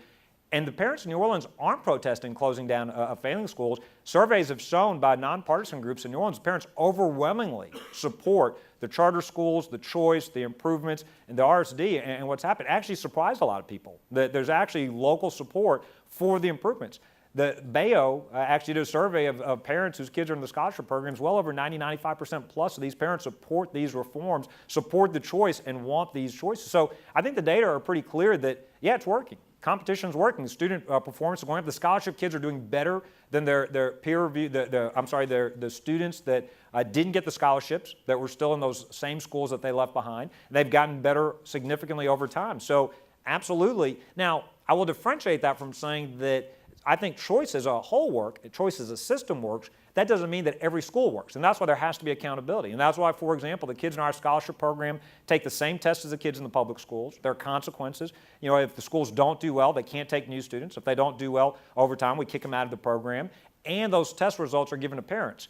And the parents in New Orleans aren't protesting closing down failing schools. Surveys have shown by nonpartisan groups in New Orleans, parents overwhelmingly support the charter schools, the choice, the improvements, and the RSD. And what's happened actually surprised a lot of people. That there's actually local support for the improvements. The Bayo actually did a survey of parents whose kids are in the scholarship programs. Well over 90-95% plus of these parents support these reforms, support the choice, and want these choices. So I think the data are pretty clear that, yeah, it's working. Competition's working. Student performance is going up. The scholarship kids are doing better than their peer review. The students that didn't get the scholarships that were still in those same schools that they left behind. They've gotten better significantly over time. So absolutely. Now I will differentiate that from saying that I think choice as a whole choice as a system works. That doesn't mean that every school works, and that's why there has to be accountability. And that's why, for example, the kids in our scholarship program take the same tests as the kids in the public schools. There are consequences. If the schools don't do well, they can't take new students. If they don't do well over time, we kick them out of the program. And those test results are given to parents.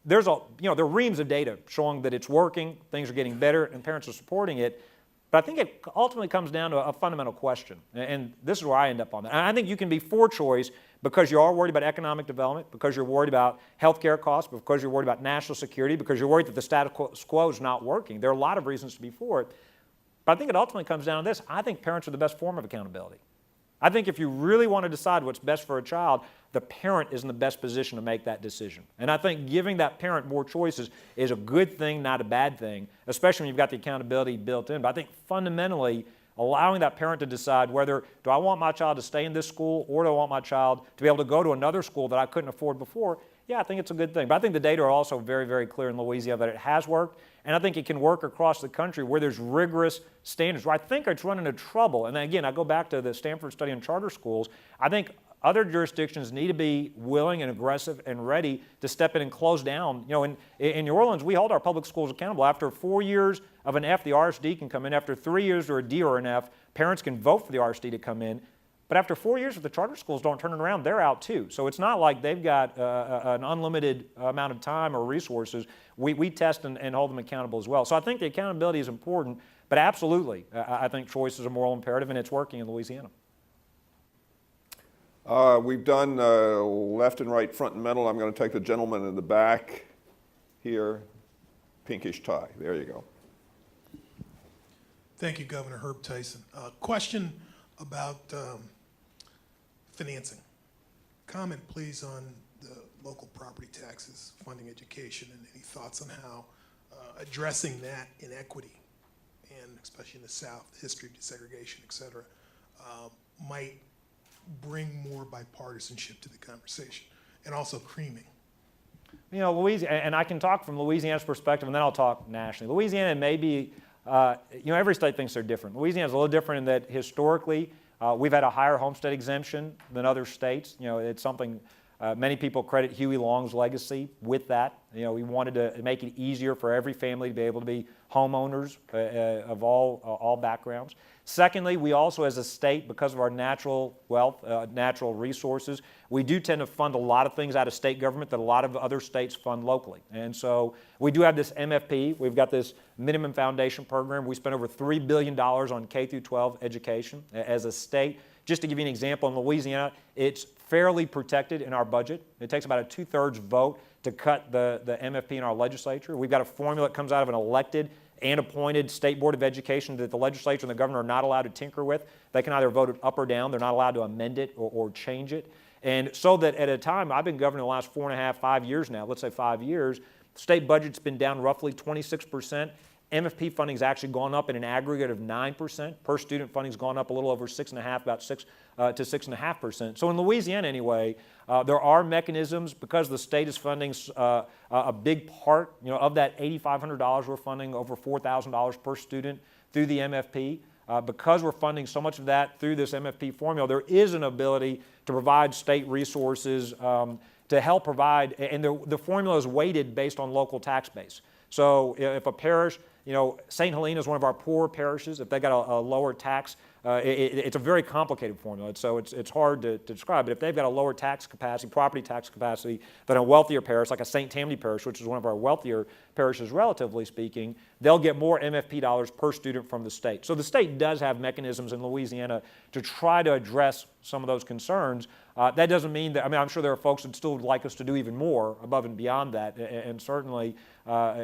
There are reams of data showing that it's working, things are getting better, and parents are supporting it. But I think it ultimately comes down to a fundamental question, and this is where I end up on that. And I think you can be for choice because you are worried about economic development, because you're worried about health care costs, because you're worried about national security, because you're worried that the status quo is not working. There are a lot of reasons to be for it. But I think it ultimately comes down to this. I think parents are the best form of accountability. I think if you really want to decide what's best for a child, the parent is in the best position to make that decision. And I think giving that parent more choices is a good thing, not a bad thing, especially when you've got the accountability built in. But I think fundamentally, allowing that parent to decide whether, do I want my child to stay in this school or do I want my child to be able to go to another school that I couldn't afford before, yeah, I think it's a good thing. But I think the data are also very, very clear in Louisiana that it has worked. And I think it can work across the country where there's rigorous standards, where I think it's running into trouble. And then again, I go back to the Stanford study on charter schools. I think other jurisdictions need to be willing and aggressive and ready to step in and close down. In New Orleans, we hold our public schools accountable. After 4 years of an F, the RSD can come in. After 3 years or a D or an F, parents can vote for the RSD to come in. But after 4 years, if the charter schools don't turn it around, they're out too. So it's not like they've got an unlimited amount of time or resources. We test and hold them accountable as well. So I think the accountability is important, but absolutely, I think choice is a moral imperative, and it's working in Louisiana. We've done left and right, front and middle. I'm going to take the gentleman in the back here, pinkish tie. There you go. Thank you, Governor Herb Taysen. Question about financing. Comment, please, on the local property taxes funding education, and any thoughts on how addressing that inequity, and especially in the South, the history of desegregation, et cetera, might bring more bipartisanship to the conversation, and also creaming. You know, Louisiana, and I can talk from Louisiana's perspective, and then I'll talk nationally. Louisiana may be, you know, every state thinks they're different. Louisiana's a little different in that historically we've had a higher homestead exemption than other states. You know, it's something many people credit Huey Long's legacy with that. You know, we wanted to make it easier for every family to be able to be homeowners of all backgrounds. Secondly, we also as a state, because of our natural wealth, natural resources, we do tend to fund a lot of things out of state government that a lot of other states fund locally. And so we do have this MFP. We've got this minimum foundation program. We spend over $3 billion on K through 12 education as a state. Just to give you an example, in Louisiana, it's fairly protected in our budget. It takes about a 2/3 vote to cut the MFP in our legislature. We've got a formula that comes out of an elected and appointed State Board of Education that the legislature and the governor are not allowed to tinker with. They can either vote it up or down. They're not allowed to amend it or change it. And so that at a time, I've been governor the last 4.5, 5 years now, let's say 5 years, state budget's been down roughly 26%. MFP funding's actually gone up in an aggregate of 9%. Per student funding's gone up a little over 6.5%, about 6 to 6.5%. So in Louisiana anyway, there are mechanisms because the state is funding a big part, you know, of that $8,500 we're funding over $4,000 per student through the MFP. Because we're funding so much of that through this MFP formula, there is an ability to provide state resources to help provide, and the formula is weighted based on local tax base. So if a parish, you know, St. Helena is one of our poorer parishes. If they got a lower tax, it's a very complicated formula, so it's hard to describe. But if they've got a lower tax capacity, property tax capacity, than a wealthier parish, like a St. Tammany parish, which is one of our wealthier parishes relatively speaking, they'll get more MFP dollars per student from the state. So the state does have mechanisms in Louisiana to try to address some of those concerns. That doesn't mean that, I mean, I'm sure there are folks that still would like us to do even more above and beyond that, and certainly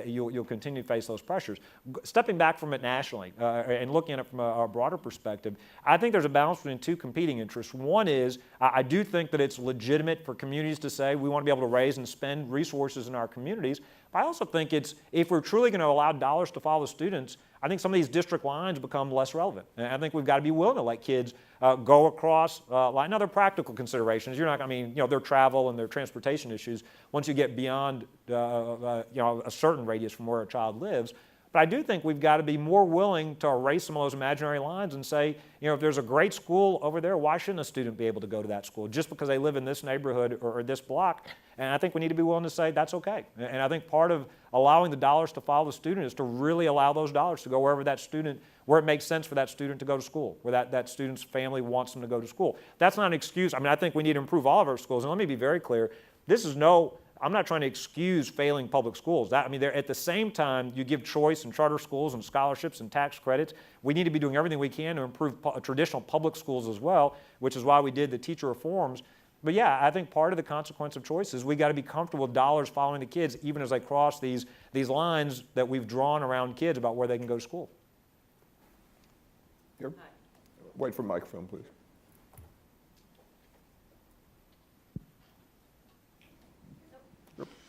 you'll continue to face those pressures. Stepping back from it nationally and looking at it from a broader perspective, I think there's a balance between two competing interests. One is, I do think that it's legitimate for communities to say we want to be able to raise and spend resources in our communities. But I also think it's, if we're truly going to allow dollars to follow students, I think some of these district lines become less relevant. And I think we've got to be willing to let kids go across line. Now, there are practical considerations. You're not, I mean, you know, their travel and their transportation issues once you get beyond, you know, a certain radius from where a child lives. But I do think we've got to be more willing to erase some of those imaginary lines and say, you know, if there's a great school over there, why shouldn't a student be able to go to that school just because they live in this neighborhood or this block? And I think we need to be willing to say that's okay. And I think part of allowing the dollars to follow the student is to really allow those dollars to go wherever that student, where it makes sense for that student to go to school, where that student's family wants them to go to school. That's not an excuse. I mean, I think we need to improve all of our schools. And let me be very clear, this is I'm not trying to excuse failing public schools. I mean, at the same time, you give choice and charter schools and scholarships and tax credits. We need to be doing everything we can to improve traditional public schools as well, which is why we did the teacher reforms. But yeah, I think part of the consequence of choice is we got to be comfortable with dollars following the kids, even as they cross these lines that we've drawn around kids about where they can go to school. Here. Wait for a microphone, please.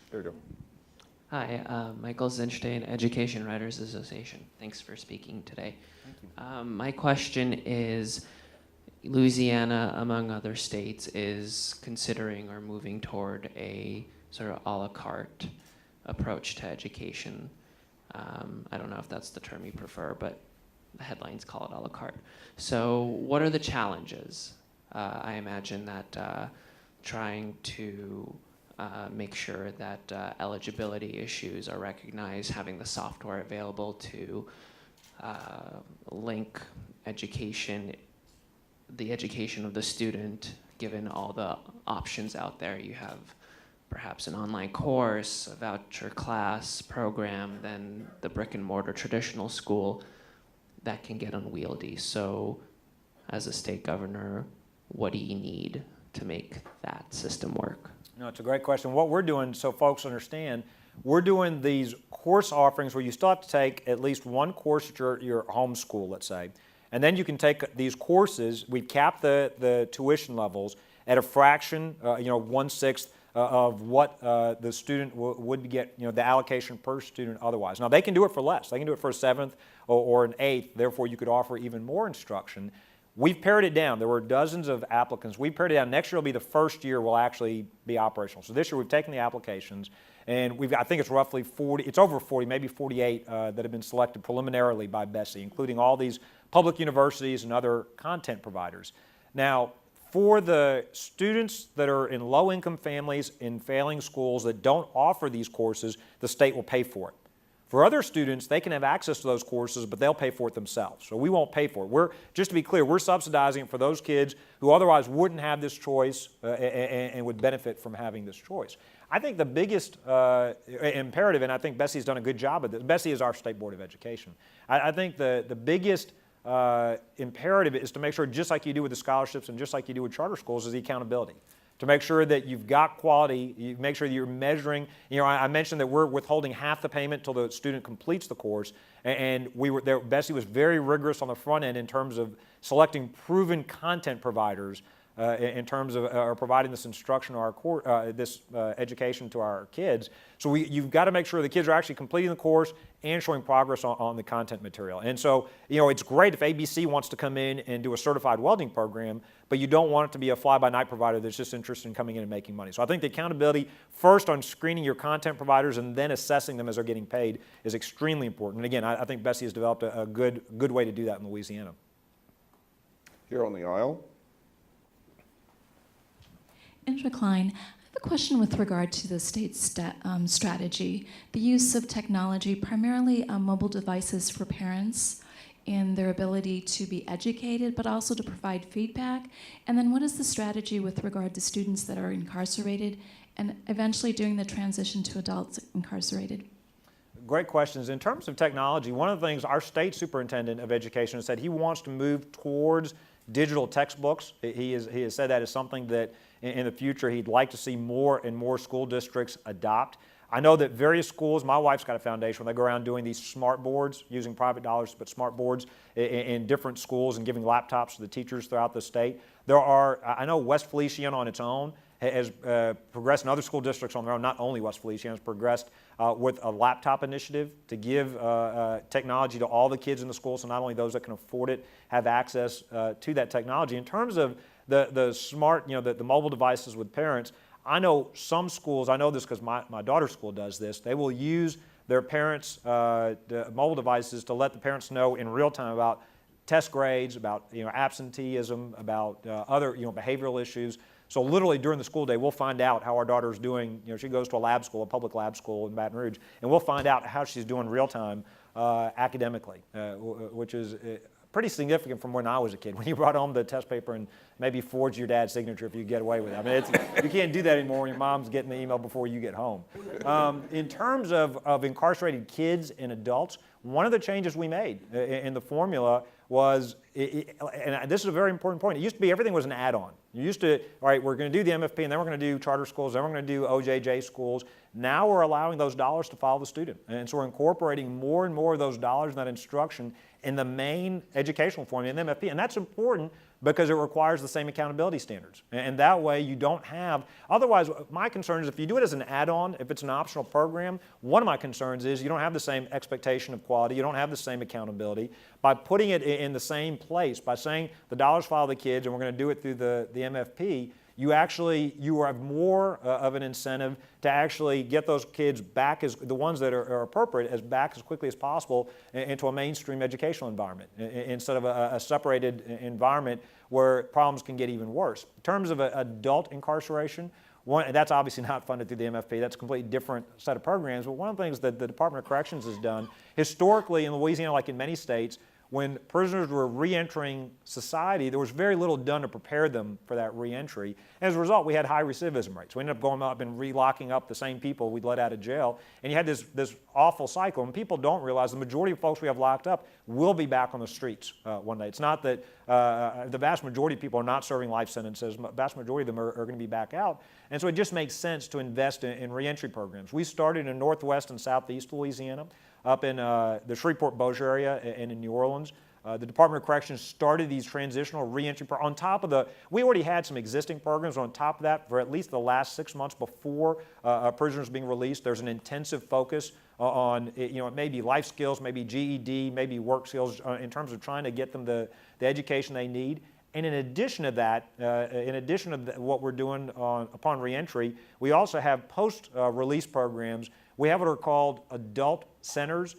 There you go. Hi, Michael Zinstein, Education Writers Association. Thanks for speaking today. Thank you. My question is, Louisiana, among other states, is considering or moving toward a sort of a la carte approach to education. I don't know if that's the term you prefer, but the headlines call it a la carte. So what are the challenges? I imagine that trying to make sure that eligibility issues are recognized, having the software available to link education, the education of the student, given all the options out there. You have perhaps an online course, a voucher class program, then the brick and mortar traditional school. That can get unwieldy. So as a state governor, what do you need to make that system work? No, it's a great question. What we're doing, so folks understand, we're doing these course offerings where you still have to take at least one course at your home school, let's say, And then you can take these courses. We've capped the tuition levels at a fraction, 1/6 of what the student would get, the allocation per student otherwise. Now, they can do it for less. They can do it for a 7th or an 8th. Therefore, you could offer even more instruction. We've pared it down. There were dozens of applicants. We've pared it down. Next year will be the first year we'll actually be operational. So this year we've taken the applications, and I think it's roughly 40, it's over 40, maybe 48 that have been selected preliminarily by BESI, including all these public universities and other content providers. Now, for the students that are in low-income families in failing schools that don't offer these courses, the state will pay for it. For other students, they can have access to those courses, but they'll pay for it themselves. So we won't pay for it. Just to be clear, we're subsidizing it for those kids who otherwise wouldn't have this choice and would benefit from having this choice. I think the biggest imperative, and I think BESI's done a good job of this, BESI is our State Board of Education. I think the biggest imperative is to make sure, just like you do with the scholarships and just like you do with charter schools, is the accountability. To make sure that you've got quality, you make sure that you're measuring. I mentioned that we're withholding half the payment until the student completes the course, and BESI was very rigorous on the front end in terms of selecting proven content providers in terms of providing this instruction to this education to our kids. So you've got to make sure the kids are actually completing the course and showing progress on the content material. And so, it's great if ABC wants to come in and do a certified welding program, but you don't want it to be a fly-by-night provider that's just interested in coming in and making money. So I think the accountability first on screening your content providers and then assessing them as they're getting paid is extremely important. And again, I think BESI has developed a good way to do that in Louisiana. Here on the aisle. Andrew Klein, I have a question with regard to the state's strategy. The use of technology, primarily mobile devices for parents and their ability to be educated, but also to provide feedback. And then what is the strategy with regard to students that are incarcerated and eventually doing the transition to adults incarcerated? Great questions. In terms of technology, one of the things our state superintendent of education has said he wants to move towards digital textbooks. He has said that is something that in the future he'd like to see more and more school districts adopt. I know that various schools, my wife's got a foundation where they go around doing these smart boards, using private dollars to put smart boards in different schools and giving laptops to the teachers throughout the state. I know West Feliciana on its own has progressed, and other school districts on their own, not only West Feliciana, has progressed with a laptop initiative to give technology to all the kids in the school, so not only those that can afford it have access to that technology. In terms of the smart, the mobile devices with parents, I know some schools, I know this because my daughter's school does this, they will use their parents' mobile devices to let the parents know in real time about test grades, about absenteeism, about other behavioral issues. So literally during the school day, we'll find out how our daughter's doing. She goes to a lab school, a public lab school in Baton Rouge, and we'll find out how she's doing real time academically, which is pretty significant from when I was a kid. When you brought home the test paper and maybe forged your dad's signature if you get away with it. I mean, you can't do that anymore when your mom's getting the email before you get home. In terms of incarcerated kids and adults, one of the changes we made in the formula was, and this is a very important point, it used to be everything was an add-on. You used to, all right, we're going to do the MFP, and then we're going to do charter schools, then we're going to do OJJ schools. Now we're allowing those dollars to follow the student. And so we're incorporating more and more of those dollars and that instruction in the main educational formula in the MFP. And that's important because it requires the same accountability standards. And that way you don't have, otherwise my concern is if you do it as an add-on, if it's an optional program, one of my concerns is you don't have the same expectation of quality, you don't have the same accountability. By putting it in the same place, by saying the dollars follow the kids and we're going to do it through the MFP, you have more of an incentive to actually get those kids back, the ones that are appropriate, back as quickly as possible into a mainstream educational environment instead of a separated environment where problems can get even worse. In terms of adult incarceration, that's obviously not funded through the MFP. That's a completely different set of programs. But one of the things that the Department of Corrections has done, historically in Louisiana, like in many states, when prisoners were re-entering society, there was very little done to prepare them for that re-entry. As a result, we had high recidivism rates. We ended up going up and re-locking up the same people we'd let out of jail. And you had this awful cycle. And people don't realize the majority of folks we have locked up will be back on the streets one day. It's not that the vast majority of people are not serving life sentences. The vast majority of them are going to be back out. And so it just makes sense to invest in re-entry programs. We started in northwest and southeast Louisiana, up in the Shreveport-Bossier area and in New Orleans. The Department of Corrections started these transitional reentry on top of we already had some existing programs. On top of that, for at least the last 6 months before prisoners being released, there's an intensive focus on, it may be life skills, maybe GED, maybe work skills, in terms of trying to get them the education they need. And in addition to that, what we're doing upon reentry, we also have post-release programs. We have what are called adult centers.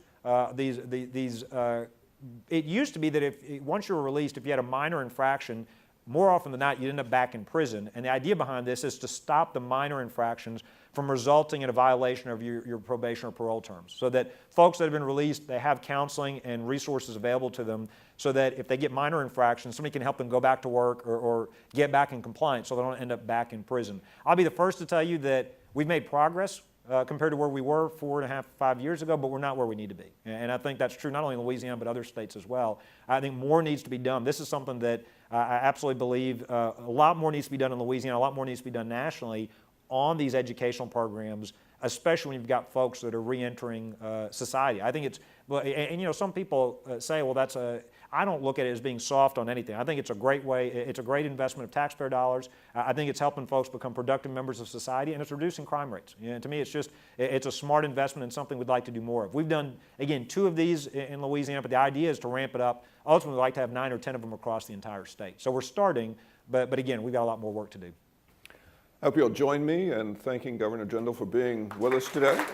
It used to be that once you were released, if you had a minor infraction, more often than not, you'd end up back in prison. And the idea behind this is to stop the minor infractions from resulting in a violation of your probation or parole terms. So that folks that have been released, they have counseling and resources available to them so that if they get minor infractions, somebody can help them go back to work or get back in compliance so they don't end up back in prison. I'll be the first to tell you that we've made progress compared to where we were 4.5, 5 years ago, but we're not where we need to be. And I think that's true not only in Louisiana, but other states as well. I think more needs to be done. This is something that I absolutely believe a lot more needs to be done in Louisiana, a lot more needs to be done nationally on these educational programs, especially when you've got folks that are reentering society. I think it's, and some people say, well, I don't look at it as being soft on anything. I think it's a great way, it's a great investment of taxpayer dollars. I think it's helping folks become productive members of society, and it's reducing crime rates. To me, it's a smart investment and something we'd like to do more of. We've done, again, 2 of these in Louisiana, but the idea is to ramp it up. Ultimately, we'd like to have 9 or 10 of them across the entire state. So we're starting, but again, we've got a lot more work to do. I hope you'll join me in thanking Governor Jindal for being with us today.